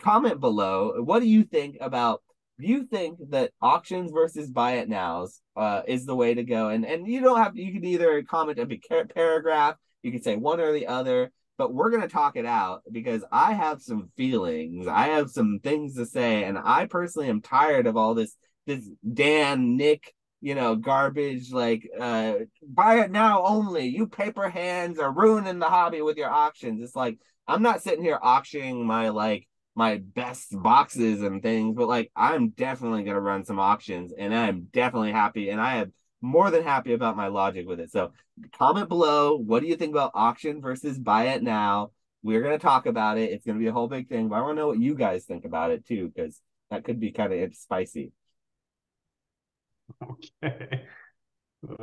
comment below. What do you think about? Do you think that auctions versus buy it nows is the way to go? And you don't have, you can either comment a big paragraph, you can say one or the other, but we're going to talk it out because I have some feelings. I have some things to say, and I personally am tired of all this Dan, Nick, garbage, like buy it now only. You paper hands are ruining the hobby with your auctions. It's like, I'm not sitting here auctioning my best boxes and things, but like I'm definitely gonna run some auctions, and I'm definitely happy, and I am more than happy about my logic with it. So comment below, what do you think about auction versus buy it now? We're gonna talk about it. It's gonna be a whole big thing, but I want to know what you guys think about it too, because That could be kind of spicy. Okay.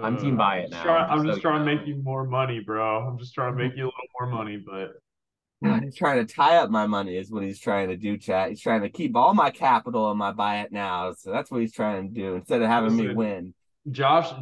I'm team buy it now. I'm just So trying to you make you more money, bro. I'm just trying to make you a little more money, but He's trying to tie up my money is what he's trying to do, chat. He's trying to keep all my capital in my buy it now. So that's what he's trying to do instead of having me listen, win. Josh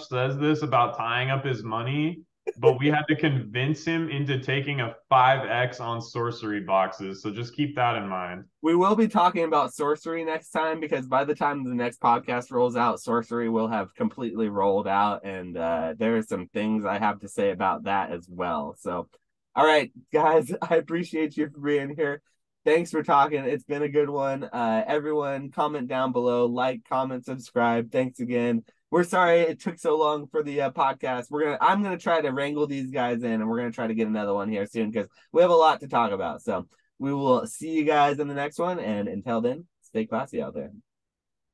says this about tying up his money, but we had to convince him into taking a 5x on sorcery boxes. So just keep that in mind. We will be talking about sorcery next time because by the time the next podcast rolls out, sorcery will have completely rolled out, and there are some things I have to say about that as well. So, all right, guys, I appreciate you for being here. Thanks for talking. It's been a good one. Everyone, comment down below, like, comment, subscribe. Thanks again. We're sorry it took so long for the podcast. I'm gonna try to wrangle these guys in, and we're gonna try to get another one here soon because we have a lot to talk about. So we will see you guys in the next one. And until then, stay classy out there.